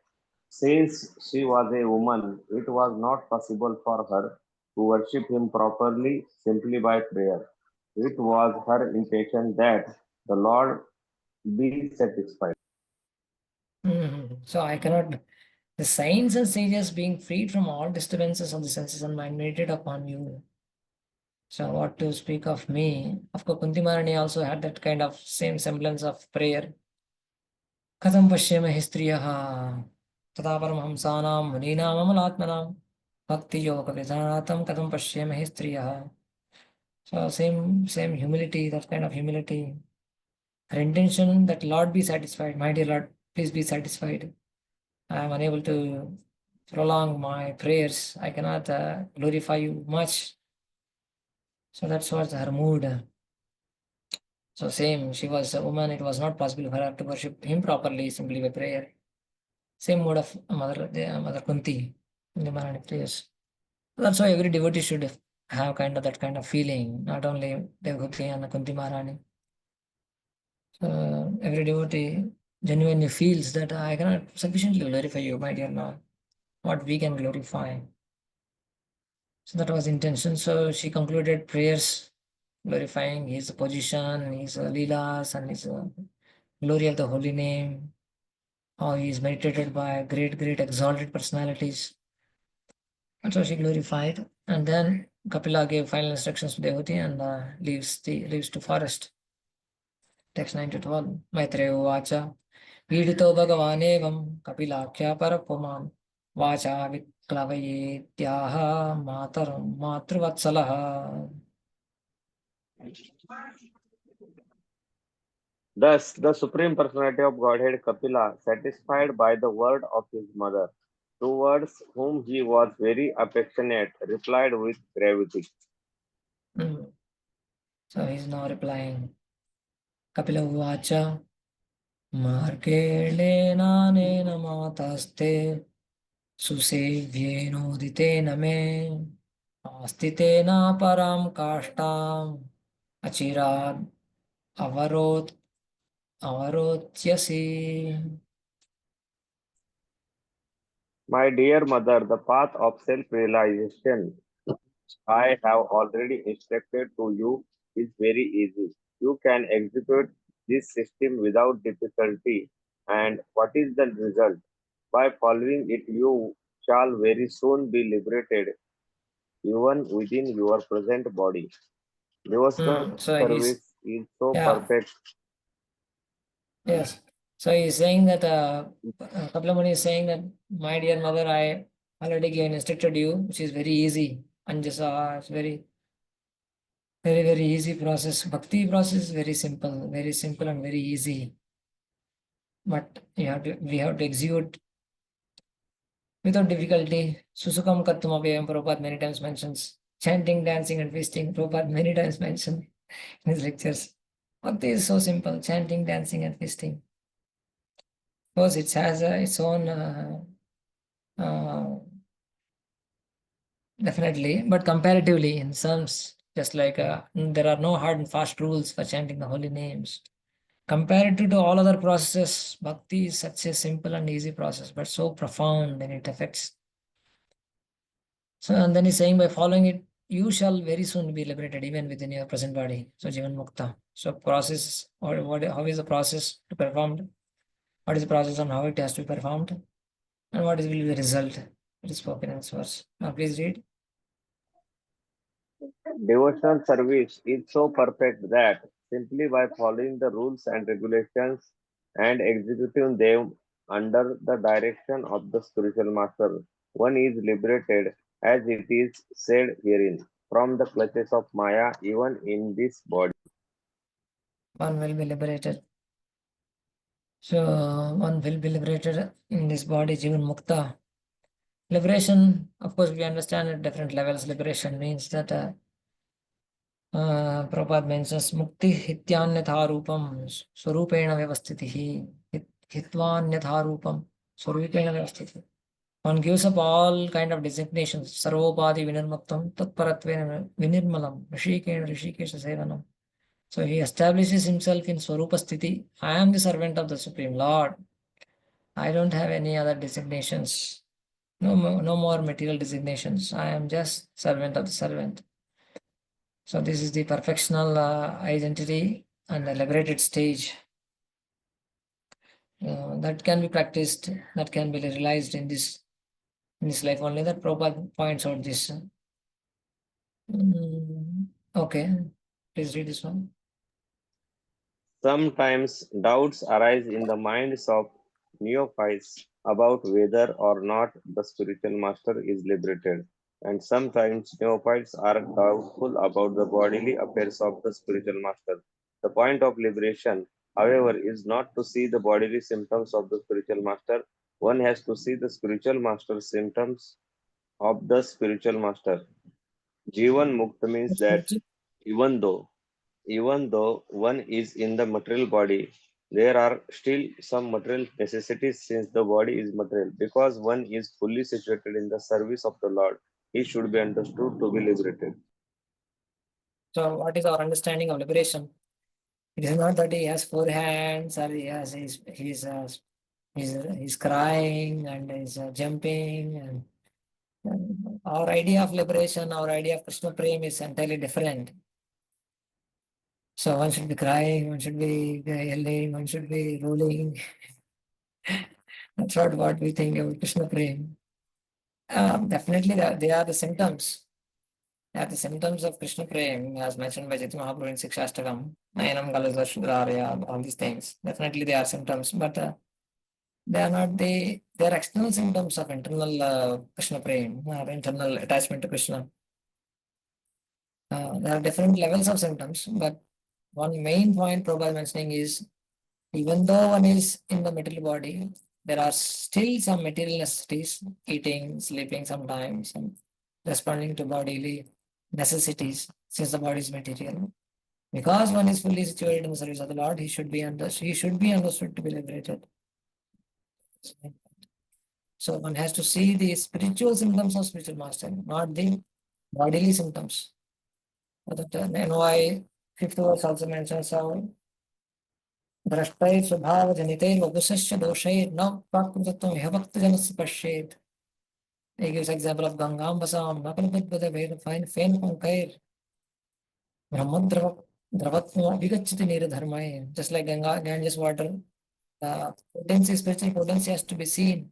since she was a woman, it was not possible for her to worship him properly simply by prayer. It was her intention that the Lord be satisfied. So I cannot. The saints and sages being freed from all disturbances of the senses and mind meditate upon you. So what to speak of me? Of course, Kunti Maharani also had that kind of same semblance of prayer. Katham pashyamahi striyah तथा परमहंसानां मुनीनां अमलात्मनां भक्तियोगविधानातं कथं पश्येमहि स्त्रियः. So same humility, that kind of humility. Her intention that Lord be satisfied. My dear Lord, please be satisfied. I am unable to prolong my prayers. I cannot glorify you much. So that's what her mood. So same, she was a woman. It was not possible for her to worship him properly simply by prayer. Same mode of Mother Kunti in the Maharani prayers. That's why every devotee should have kind of that kind of feeling, not only Devhuti and Kunti Maharani. So every devotee genuinely feels that I cannot sufficiently glorify you, my dear Lord. What we can glorify. So that was intention. So she concluded prayers glorifying his position, his leelas, and his glory of the holy name. How he is meditated by great exalted personalities. And so she glorified. And then Kapila gave final instructions to Devoti and leaves to forest. Text 9 to 12. Maitreya Vacha. Pidito Bhagavanevam Kapilakya Parapuman Vacha Viklavayetyaha Mataram Matruvatsalaha. Thus, the Supreme Personality of Godhead Kapila, satisfied by the word of his mother, towards whom he was very affectionate, replied with gravity. So he's now replying. Kapila Vacha Markelena Mataste सुसेव्येनोदितेन मे आस्तितेन परां काष्ठाम् अचिराद् अवरोत् अवरोच्यसि. My dear mother, the path of self-realization I have already instructed to you is very easy. You can execute this system without difficulty. And what is the result? By following it, you shall very soon be liberated, even within your present body. Devotional So he's, service is so yeah, perfect. yes. So he's saying that Kapila Muni is saying that, my dear mother, I already instructed you, which is very easy. And just it's very easy process. Bhakti process is very simple and very easy. But we have to execute without difficulty. Susukam Kattumapayam Prabhupada many times mentions. chanting, dancing, and feasting. Prabhupada many times mentioned in his lectures. Bhakti is so simple: chanting, dancing, and feasting. Of course, it has its own definitely, but comparatively, in terms, just like there are no hard and fast rules for chanting the holy names. Compared to all other processes, bhakti is such a simple and easy process, but so profound in its effects. So, and then he's saying by following it, you shall very soon be liberated even within your present body. So, Jivan Mukta. So, process or how is the process to performed? What is the process and how it has to be performed? And what will be the result? It is spoken in this verse. Now, please read. Devotional service is so perfect that simply by following the rules and regulations and executing them under the direction of the spiritual master, one is liberated, as it is said herein, from the clutches of Maya, even in this body. One will be liberated. So, one will be liberated in this body, Jivan Mukta. Liberation, of course, we understand at different levels. Liberation means that Prabhupada mentions Mukti Hityanyatha Rupam Swarupena Vyavastitihi Hitvanyatha Rupam Swarupena Vyavastitihi. One gives up all kind of designations. Sarvopadi Vinirmuktam Tatparatvena Vinirmalam Rishikena Rishikesha Sevanam. So he establishes himself in Swarupa Sthiti. I am the servant of the Supreme Lord. I don't have any other designations. No more material designations. I am just servant of the servant. So this is the perfectional identity and the liberated stage that can be practiced, that can be realized in this life only. That Prabhupada points out this. Okay, please read this one. Sometimes doubts arise in the minds of neophytes about whether or not the spiritual master is liberated, and sometimes neophytes are doubtful about the bodily affairs of the spiritual master. The point of liberation, however, is not to see the bodily symptoms of the spiritual master. One has to see the spiritual master's symptoms of the spiritual master. Jivan Mukta means that even though even though one is in the material body, there are still some material necessities since the body is material. Because one is fully situated in the service of the Lord, he should be understood to be liberated. So what is our understanding of liberation? It is not that he has four hands or he's crying and he's jumping and our idea of liberation, our idea of Krishna Prem is entirely different. So one should be crying, one should be yelling, one should be rolling. That's not what we think about Krishna Prem. Definitely they are the symptoms. They are the symptoms of Krishna Prem, as mentioned by Chaitanya Mahaprabhu in Sikshastakam, Nayanam Galadhar Shudrarya, all these things. Definitely they are symptoms, but they are not they are external symptoms of internal Krishna Prem, or internal attachment to Krishna. There are different levels of symptoms, but one main point Prabhupada mentioning is even though one is in the material body, there are still some material necessities, eating, sleeping sometimes, and responding to bodily necessities, since the body is material. Because one is fully situated in the service of the Lord, he should be understood to be liberated. So one has to see the spiritual symptoms of spiritual master, not the bodily symptoms. That NY 5th verse also mentions how द्रष्टैः स्वभावजनितैर्वपुषश्च दोषैर्न प्राकृतत्वं ह्यभक्तजनस्य पश्येत्. He gives example of Gangambasam, Nakalabadbada Fain Pankair, Brahmadrava Dravatma Vigachiti Niradharmai. Just like Ganges water, potency, spiritual potency has to be seen,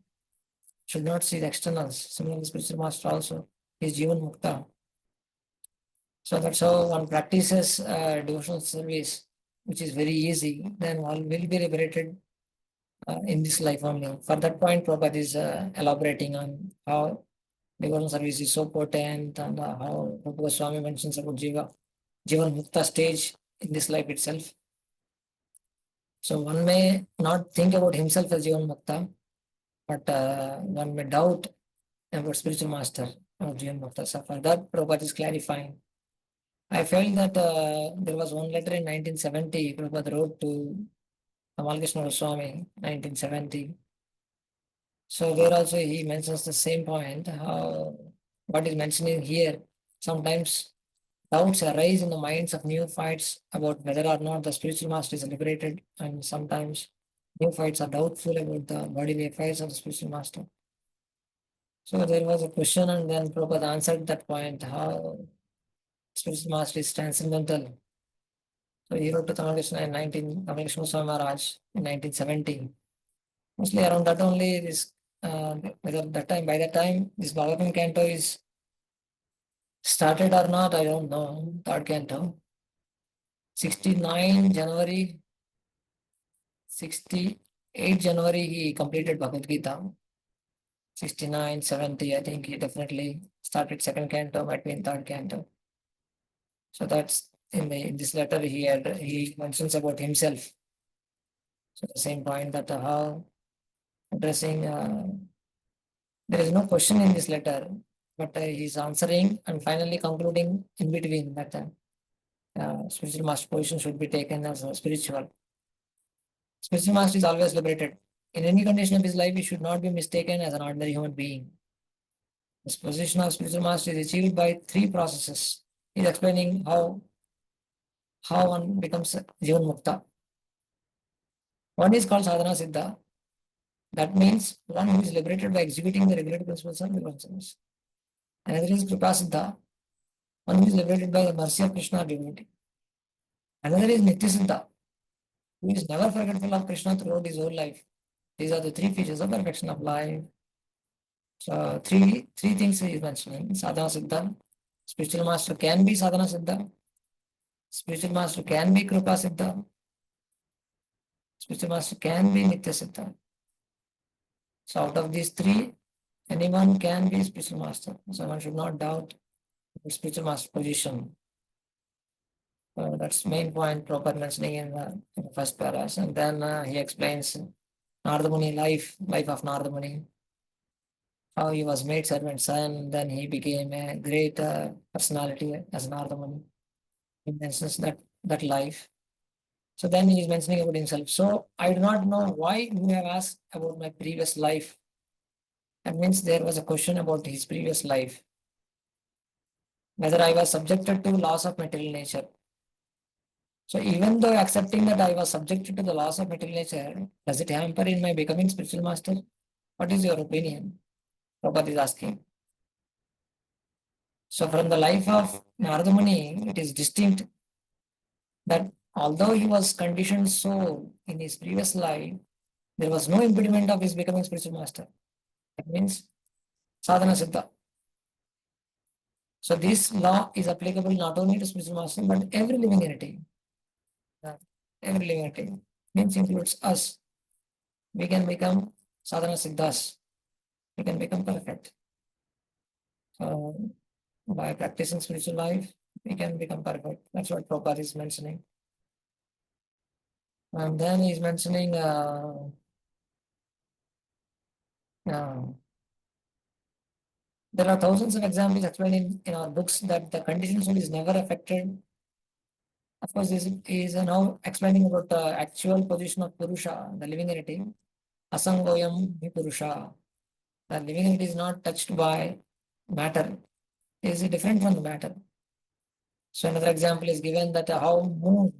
should not see the externals. Similarly, spiritual master also is Jivan Mukta. So that's how one practices devotional service, which is very easy. Then one will be liberated in this life only. For that point, Prabhupada is elaborating on how devotional service is so potent and how Prabhupada Swami mentions about Jivan Mukta stage in this life itself. So one may not think about himself as Jivan Mukta, but one may doubt about spiritual master. of Jivan Bhakta suffer. That Prabhupada is clarifying. I felt that there was one letter in 1970 Prabhupada wrote to Amalkrishna Goswami, 1970. So there also he mentions the same point, how what is mentioning here. Sometimes doubts arise in the minds of neophytes about whether or not the spiritual master is liberated, and sometimes neophytes are doubtful about the bodily affairs of the spiritual master. So there was a question, and then Prabhupada answered that point, how spiritual master is transcendental. So he wrote to Tamalkrishna Swami Maharaj in 1917. Mostly around that only this whether that time by that time this Bhagavatam canto is started or not, I don't know. Third canto. 69 January, 68 January he completed Bhagavad Gita. 69, 70, I think he definitely started second canto, might be in third canto. So that's in this letter he mentions about himself. So the same point that how addressing there is no question in this letter, but he's answering and finally concluding in between that spiritual master position should be taken as a spiritual. Spiritual master is always liberated. In any condition of his life, he should not be mistaken as an ordinary human being. This position of spiritual master is achieved by three processes. He's explaining how one becomes Jivan Mukta. One is called Sadhana Siddha. That means one who is liberated by executing the regulated principles of divine service. Another is Kripa Siddha. One who is liberated by the mercy of Krishna divinity. Another is Nitya Siddha, who is never forgetful of Krishna throughout his whole life. These are the three features of perfection of life. So three things he is mentioning. Sadhana Siddha. Spiritual master can be Sadhana Siddha. Spiritual master can be Kripa Siddha. Spiritual master can be Nitya Siddha. So out of these three, anyone can be spiritual master. So one should not doubt the spiritual master position. That's main point Prabhupada mentioning in the first paras. And then he explains Narada Muni life of Narada Muni, how he was made servant son, then he became a great personality as Narada Muni. He mentions that life. So then he is mentioning about himself. So I do not know why you have asked about my previous life. That means there was a question about his previous life, whether I was subjected to laws of material nature. So even though accepting that I was subjected to the laws of material nature, does it hamper in my becoming spiritual master? What is your opinion? Prabhupada is asking. So from the life of Narada Muni, it is distinct that although he was conditioned soul in his previous life, there was no impediment of his becoming spiritual master. That means sadhana siddha. So this law is applicable not only to spiritual master, but every living entity. Every living entity means includes us. We can become sadhana siddhas. We can become perfect. So by practicing spiritual life, we can become perfect. That's what Prabhupada is mentioning. And then he's mentioning there are thousands of examples explained in our books that the conditioned soul is never affected. Of course, this is now explaining about the actual position of Purusha, the living entity. Asangoyam hi Purusha. The living entity is not touched by matter. It is different from the matter. So another example is given that how moon,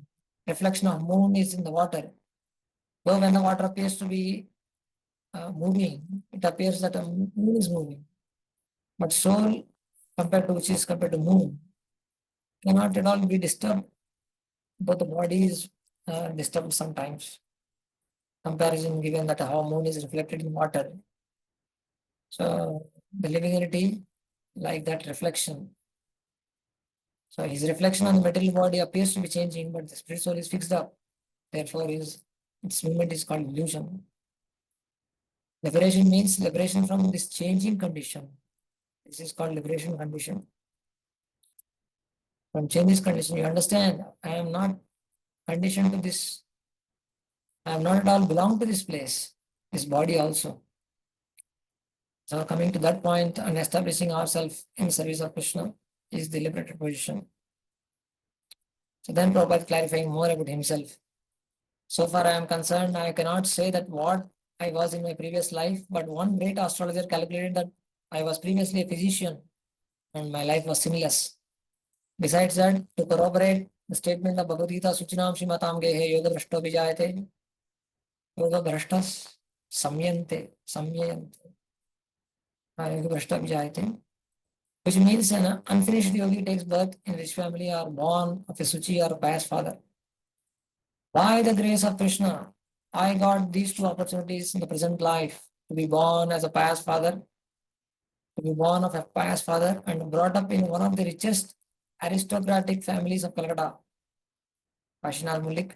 reflection of moon is in the water. Though when the water appears to be moving, it appears that a moon is moving. But soul, compared to moon, cannot at all be disturbed, but the body is disturbed sometimes. Comparison given that how moon is reflected in water. So the living entity, like that reflection. So his reflection on the material body appears to be changing, but the spirit soul is fixed up. Therefore, its movement is called illusion. Liberation means liberation from this changing condition. This is called liberation condition. From changes condition, you understand, I am not conditioned to this. I am not at all belong to this place, this body also. So coming to that point and establishing ourselves in service of Krishna is the liberated position. So then Prabhupada clarifying more about himself. So far I am concerned, I cannot say that what I was in my previous life, but one great astrologer calculated that I was previously a physician and my life was sinless. Besides that, to corroborate the statement of Bhagavad Gita, Suchinam Shimatam Gehe Yoga Brashto Vijayate, Yoga Brashtas Samyante, Yoga Brashta Vijayate, which means an unfinished yogi takes birth in rich family or born of a Suchi or a pious father. By the grace of Krishna, I got these two opportunities in the present life to be born as a pious father, to be born of a pious father and brought up in one of the richest aristocratic families of Calcutta, Kashinal Mullik.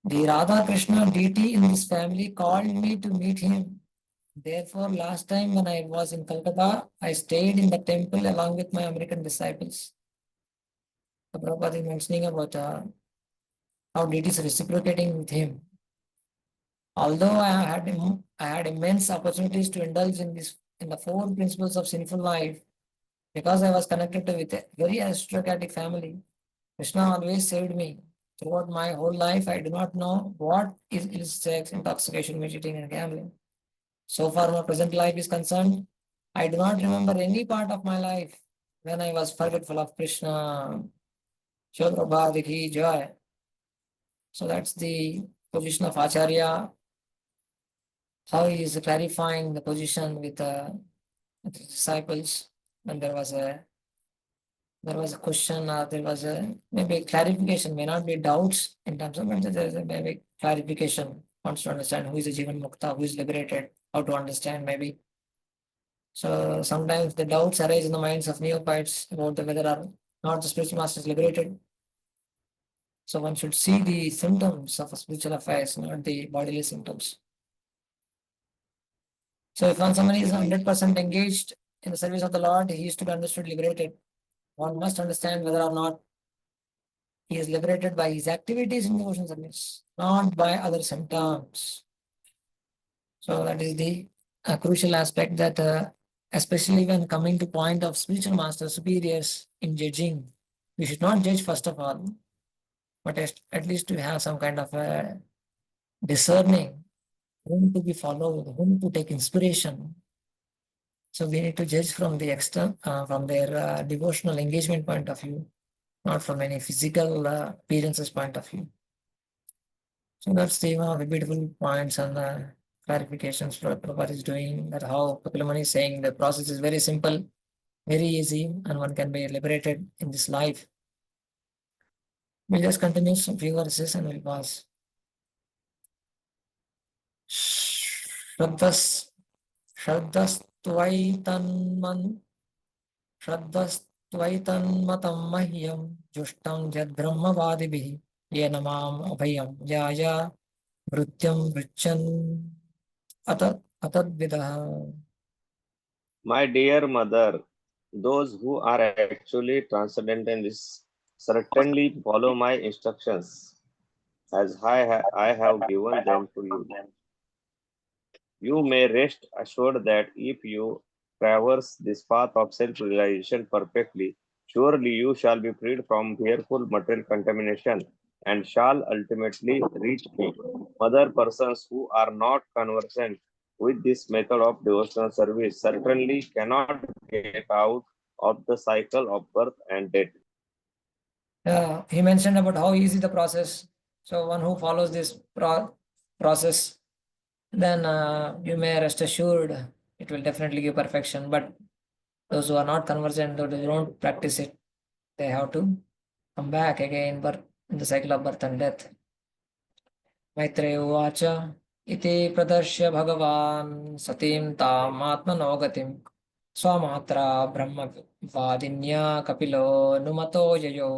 The Radha Krishna deity in this family called me to meet him. Therefore, last time when I was in Calcutta, I stayed in the temple along with my American disciples. The Prabhupada is mentioning about how deity is reciprocating with him. Although I had immense opportunities to indulge in this in the four principles of sinful life, because I was connected to with a very aristocratic family, Krishna always saved me. Throughout my whole life, I do not know what is sex, intoxication, cheating, and gambling. So far, my present life is concerned, I do not remember any part of my life when I was forgetful of Krishna. Shodrabha ki joy. So that's the position of Acharya, how he is clarifying the position with the disciples when there was a question or there was a maybe clarification, may not be doubts in terms of, but there is a maybe clarification, wants to understand who is a Jivan Mukta, who is liberated, how to understand maybe. So sometimes the doubts arise in the minds of neophytes about the whether or not the spiritual master is liberated. So one should see the symptoms of a spiritual affairs, not the bodily symptoms. So if somebody is 100% engaged in the service of the Lord, he is to be understood liberated. One must understand whether or not he is liberated by his activities in devotion service, not by other symptoms. So that is the crucial aspect that, especially when coming to point of spiritual masters, superiors in judging, we should not judge first of all, but at least to have some kind of a discerning whom to be followed, whom to take inspiration. So we need to judge from the external, from their devotional engagement point of view, not from any physical appearances point of view. So that's the one of the beautiful points and clarifications Prabhupada is doing, that how Kapilamani is saying the process is very simple, very easy, and one can be liberated in this life. We'll just continue some few verses and we'll pause. Shraddhas Shraddhastvaitanman श्रद्धस्त्वैतन्मतं मह्यं जुष्टं यद्ब्रह्मवादिभिः येन माम् अभयं याया भृत्यं पृच्छन् अतद्विदः. My dear mother, those who are actually transcendentalists certainly follow my instructions as I have given them to you. You may rest assured that if you traverse this path of self-realization perfectly, surely you shall be freed from fearful material contamination and shall ultimately reach me. Other persons who are not conversant with this method of devotional service certainly cannot get out of the cycle of birth and death. He mentioned about how easy the process. So one who follows this process, then you may rest assured it will definitely give perfection. But those who are not conversant, those who don't practice it, they have to come back again, but in the cycle of birth and death. Maitreya उवाच इति प्रदर्श्य भगवान् सतीं तामात्मनो गतिं स्वमात्रा ब्रह्मवादिन्या कपिलो नुमतो ययो.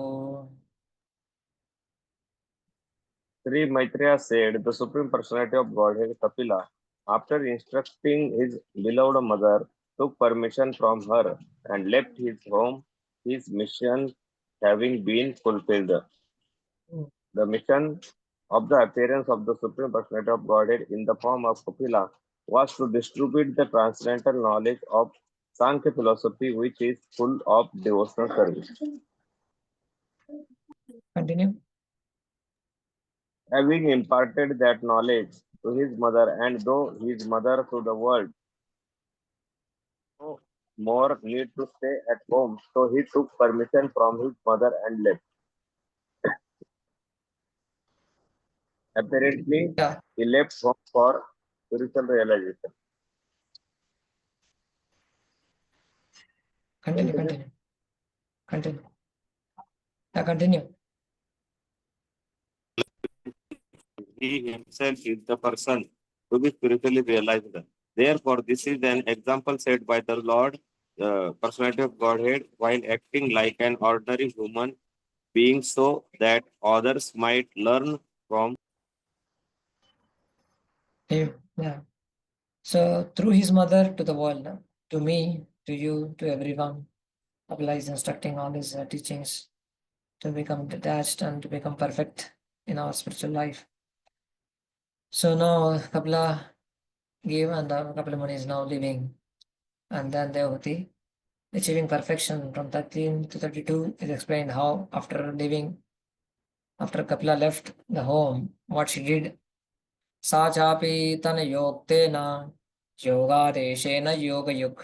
Sri Maitreya said, the Supreme Personality of Godhead Kapila, after instructing his beloved mother, took permission from her and left his home, his mission having been fulfilled. The mission of the appearance of the Supreme Personality of Godhead in the form of Kapila was to distribute the transcendental knowledge of Sankhya philosophy, which is full of devotional service. Continue. Having imparted that knowledge to his mother, and though his mother to the world, no more need to stay at home, so he took permission from his mother and left. Apparently, Yeah. he left home for spiritual realization. Continue. Continue. Continue. Yeah. Continue. He himself is the person to be spiritually realized. Therefore, this is an example set by the Lord, the personality of Godhead, while acting like an ordinary human being so that others might learn from. Yeah. So through his mother to the world, to me, to you, to everyone, Kapila is instructing all his teachings to become detached and to become perfect in our spiritual life. So now Kapila gave and Kapila Muni is now living, and then Devhuti achieving perfection from 13 to 32 is explained how after Kapila left the home, what she did. Sa chapi tanayokteena yogadeशेन योगयुक्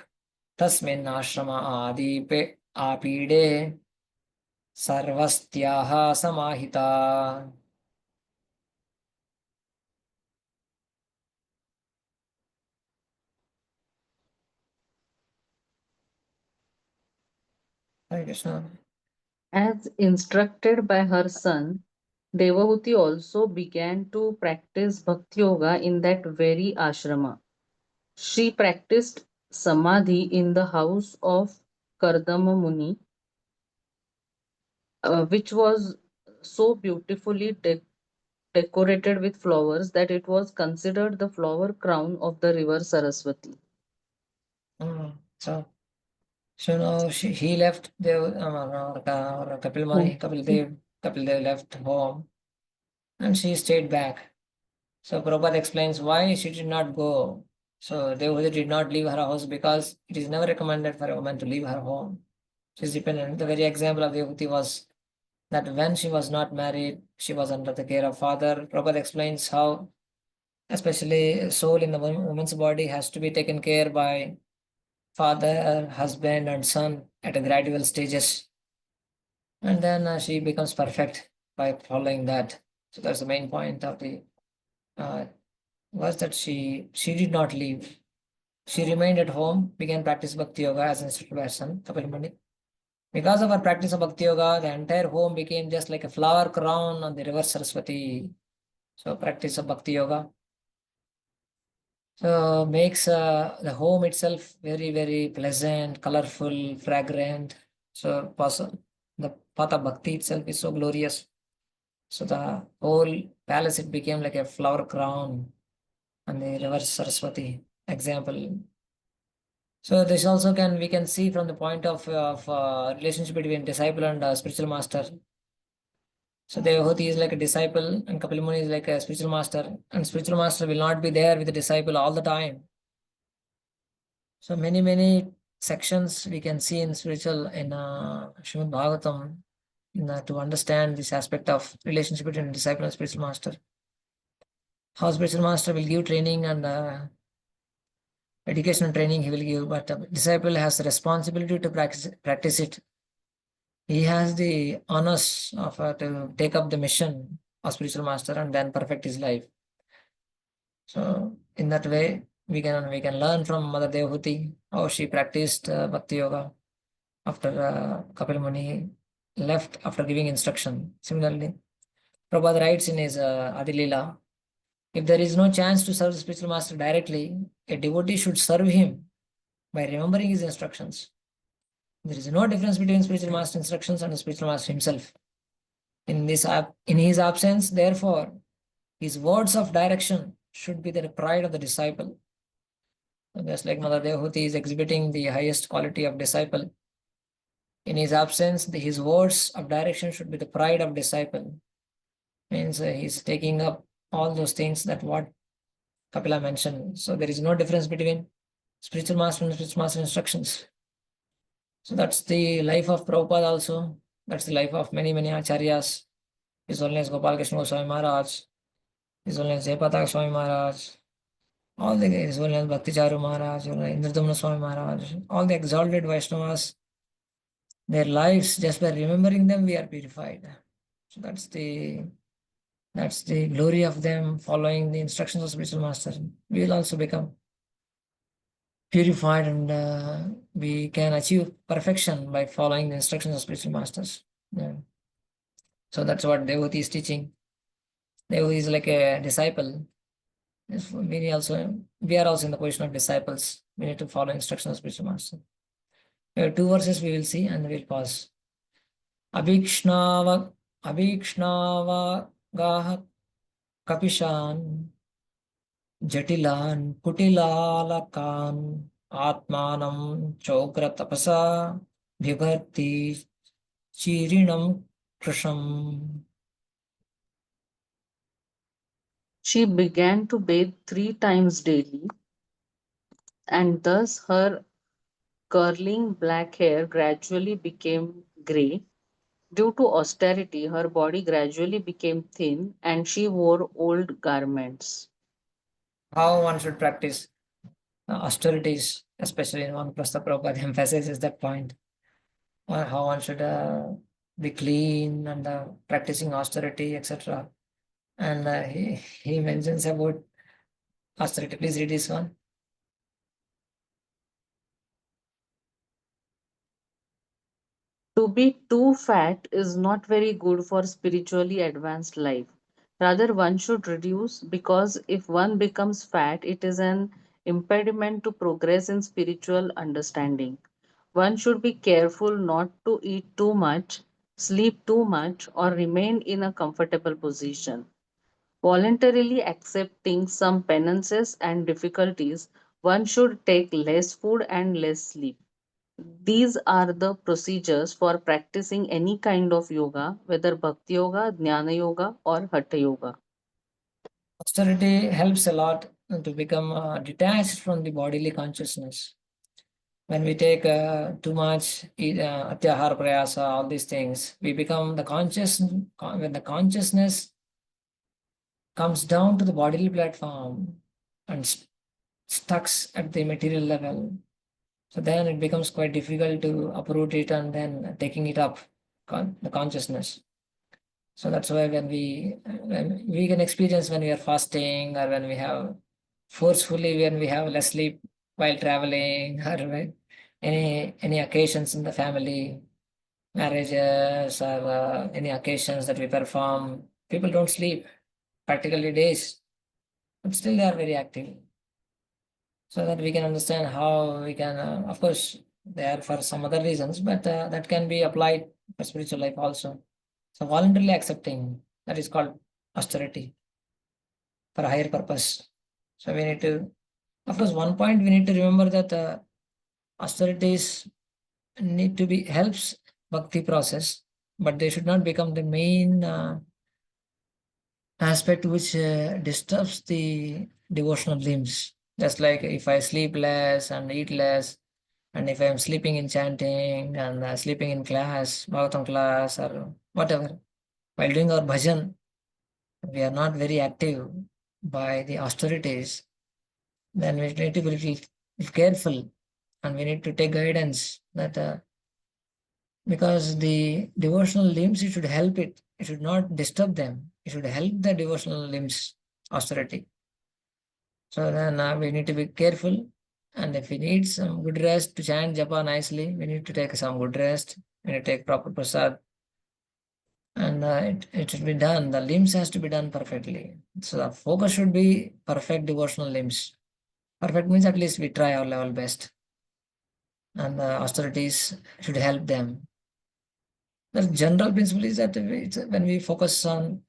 तस्मिन् आश्रम आदिपे आपीडे सर्वस्त्याः समाहिता. Hare Krishna. As instructed by her son, Devahuti also began to practice Bhakti Yoga in that very ashrama. She practiced Samadhi in the house of Kardama Muni, which was so beautifully decorated with flowers that it was considered the flower crown of the river Saraswati. So now he left Kapil Mani, Kapil Dev left home, and she stayed back. So Prabhupada explains why she did not go. So Devhuti did not leave her house because it is never recommended for a woman to leave her home. She is dependent. The very example of Devhuti was that when she was not married, she was under the care of father. Prabhupada explains how, especially soul in the woman's body, has to be taken care by father, husband, and son at a gradual stages, and then she becomes perfect by following that. So that's the main point of the was that she did not leave. She remained at home, began practice Bhakti Yoga as instructed by her son, Kapil Muni. Because of her practice of Bhakti Yoga, the entire home became just like a flower crown on the river Saraswati. So practice of Bhakti Yoga so makes the home itself very, very pleasant, colorful, fragrant. So the path of Bhakti itself is so glorious. So the whole palace, it became like a flower crown on the river Saraswati example. So this also we can see from the point of relationship between disciple and spiritual master. So Devhuti is like a disciple and Kapil Muni is like a spiritual master, and spiritual master will not be there with the disciple all the time. So many sections we can see in spiritual in Srimad Bhagavatam to understand this aspect of relationship between disciple and spiritual master. How spiritual master will give training and educational training he will give, but disciple has the responsibility to practice it. He has the honors of to take up the mission of spiritual master and then perfect his life. So in that way, we can learn from Mother Devhuti how she practiced Bhakti Yoga after Kapil Muni left after giving instruction. Similarly, Prabhupada writes in his Adilila, if there is no chance to serve the spiritual master directly, a devotee should serve him by remembering his instructions. There is no difference between spiritual master instructions and the spiritual master himself. In his absence, therefore, his words of direction should be the pride of the disciple. And just like Mother Devhuti is exhibiting the highest quality of disciple, in his absence, his words of direction should be the pride of disciple. Means he's taking up all those things that what Kapila mentioned. So there is no difference between spiritual master and spiritual master instructions. So that's the life of Prabhupada also. That's the life of many acharyas. His Holiness Gopal Krishna Goswami Maharaj, His Holiness Jayapataka Swami Maharaj, all the His Holiness Bhakti Charu Maharaj, Indradumna Swami Maharaj, all the exalted Vaishnavas, their lives, just by remembering them, we are purified. So that's the glory of them following the instructions of spiritual master. We will also become purified, and we can achieve perfection by following the instructions of spiritual masters. Yeah. So that's what devotee is teaching. Devotee is like a disciple. We are also in the position of disciples. We need to follow instructions of spiritual master. There are two verses we will see and we'll pause. Abhikshnava Gaha Kapishan Jatilan Kutilalakan Atmanam Chogra Tapasa Vibharti Chirinam Krisham. She began to bathe 3 times daily, and thus her curling black hair gradually became grey. Due to austerity, her body gradually became thin and she wore old garments. How one should practice austerities, especially in one plus the Prabhupada emphasizes that point. How one should be clean and practicing austerity, etc. And he mentions about austerity. Please read this one. To be too fat is not very good for spiritually advanced life. Rather, one should reduce, because if one becomes fat, it is an impediment to progress in spiritual understanding. One should be careful not to eat too much, sleep too much, or remain in a comfortable position. Voluntarily accepting some penances and difficulties, one should take less food and less sleep. These are the procedures for practicing any kind of yoga, whether Bhakti Yoga, Jnana Yoga, or Hatha Yoga. Austerity helps a lot to become detached from the bodily consciousness. When we take too much atyahara prayasa, all these things, we become the conscious. When the consciousness comes down to the bodily platform and stucks at the material level, so then it becomes quite difficult to uproot it and then taking it up, the consciousness. So that's why when we can experience when we are fasting, or when we have forcefully, when we have less sleep while traveling, or when any occasions in the family, marriages, or any occasions that we perform, people don't sleep practically days, but still they are very active. So that we can understand how we can, of course, they are for some other reasons, but that can be applied for spiritual life also. So voluntarily accepting, that is called austerity for a higher purpose. So we need to, of course, one point we need to remember that austerities need to be helps bhakti process, but they should not become the main aspect which disturbs the devotional limbs. Just like if I sleep less and eat less, and if I'm sleeping in chanting and sleeping in class, Bhagavatam class, or whatever, while doing our bhajan, we are not very active by the austerities, then we need to be little careful, and we need to take guidance that because the devotional limbs, it should help it. It should not disturb them. It should help the devotional limbs austerity. So then we need to be careful. And if we need some good rest to chant japa nicely, we need to take some good rest. We need to take proper prasad. And it should be done. The limbs has to be done perfectly. So the focus should be perfect devotional limbs. Perfect means at least we try our level best. And the austerities should help them. The general principle is that when we focus on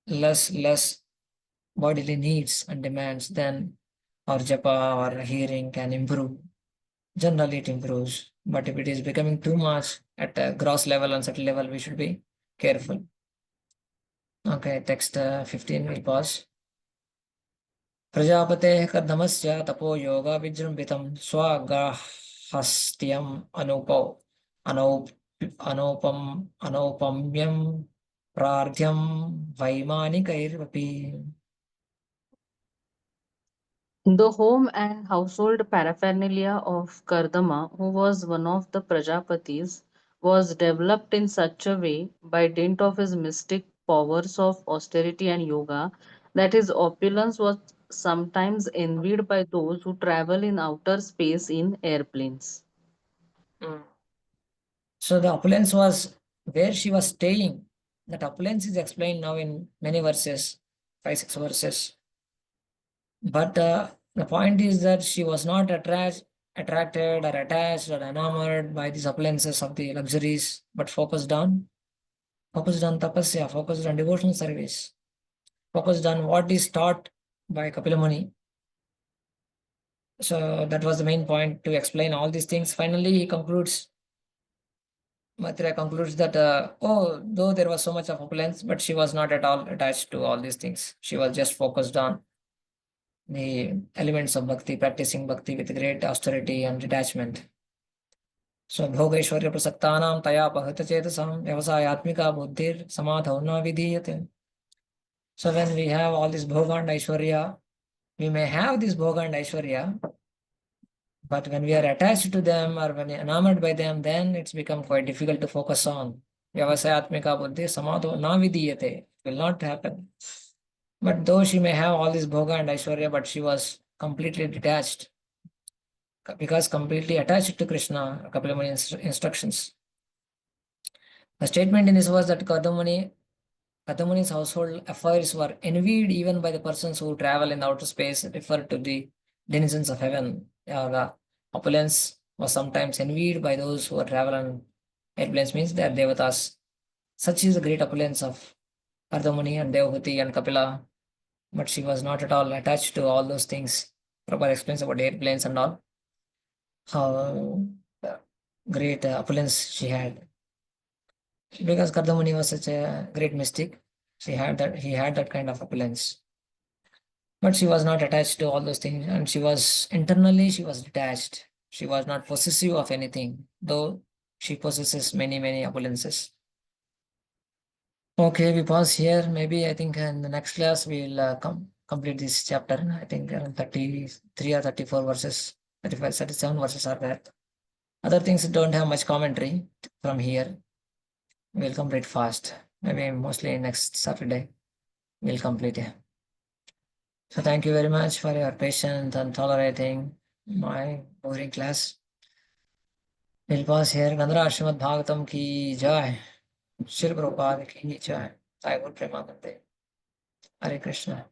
less bodily needs and demands, then our japa or hearing can improve. Generally, it improves. But if it is becoming too much at a gross level and subtle level, we should be careful. Okay, text 15, we'll pause. प्रजापतेः कर्दमस्य तपो yoga विजृम्भितं स्वगाहस्त्यम् अनौप अनौपम्यं प्रार्थ्यं वैमानिकैरपि. The home and household paraphernalia of Kardama, who was one of the Prajapatis, was developed in such a way by dint of his mystic powers of austerity and yoga that his opulence was sometimes envied by those who travel in outer space in airplanes. Mm. So the opulence was where she was staying. That opulence is explained now in many verses, 5, 6 verses. But the point is that she was not attracted or attached or enamored by these opulences of the luxuries, but focused on tapasya, focused on devotional service, focused on what is taught by Kapila Muni. So that was the main point to explain all these things. Finally, Maitreya concludes that, though there was so much of opulence, but she was not at all attached to all these things. She was just focused on the elements of bhakti, practicing bhakti with great austerity and detachment. So, bhogeshwarya prasaktanam taya pahita vyavasayatmika buddhir samadhau na vidhiyate. So, when we have all this bhoga and aishwarya, we may have this bhoga and aishwarya, but when we are attached to them or when enamored by them, then it's become quite difficult to focus on. Vyavasayatmika buddhi samadho na vidiyate. It will not happen. But though she may have all this bhoga and aishwarya, but she was completely detached because completely attached to Krishna, Kapila Muni's instructions. The statement in this was that Kadamuni's household affairs were envied even by the persons who travel in outer space, referred to the denizens of heaven. The opulence was sometimes envied by those who travel on airplanes, means they are devatas. Such is the great opulence of Kardamuni and Devahuti and Kapila, but she was not at all attached to all those things. Prabhupada explains about airplanes and all, how great opulence she had. Because Kardamuni was such a great mystic, he had that kind of opulence. But she was not attached to all those things, and she was detached. She was not possessive of anything, though she possesses many opulences. Okay, we pause here. Maybe I think in the next class we'll complete this chapter. I think around 33 or 34 verses, 35, 37 verses are there. Other things don't have much commentary from here. We'll complete fast. Maybe mostly next Saturday we'll complete it. So thank you very much for your patience and tolerating my boring class. We'll pause here. Gandhara Srimad Bhagavatam ki jai. Shri Prabhupada ki jai. Sai Guru Premanande. Hare Krishna.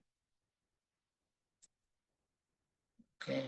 Okay.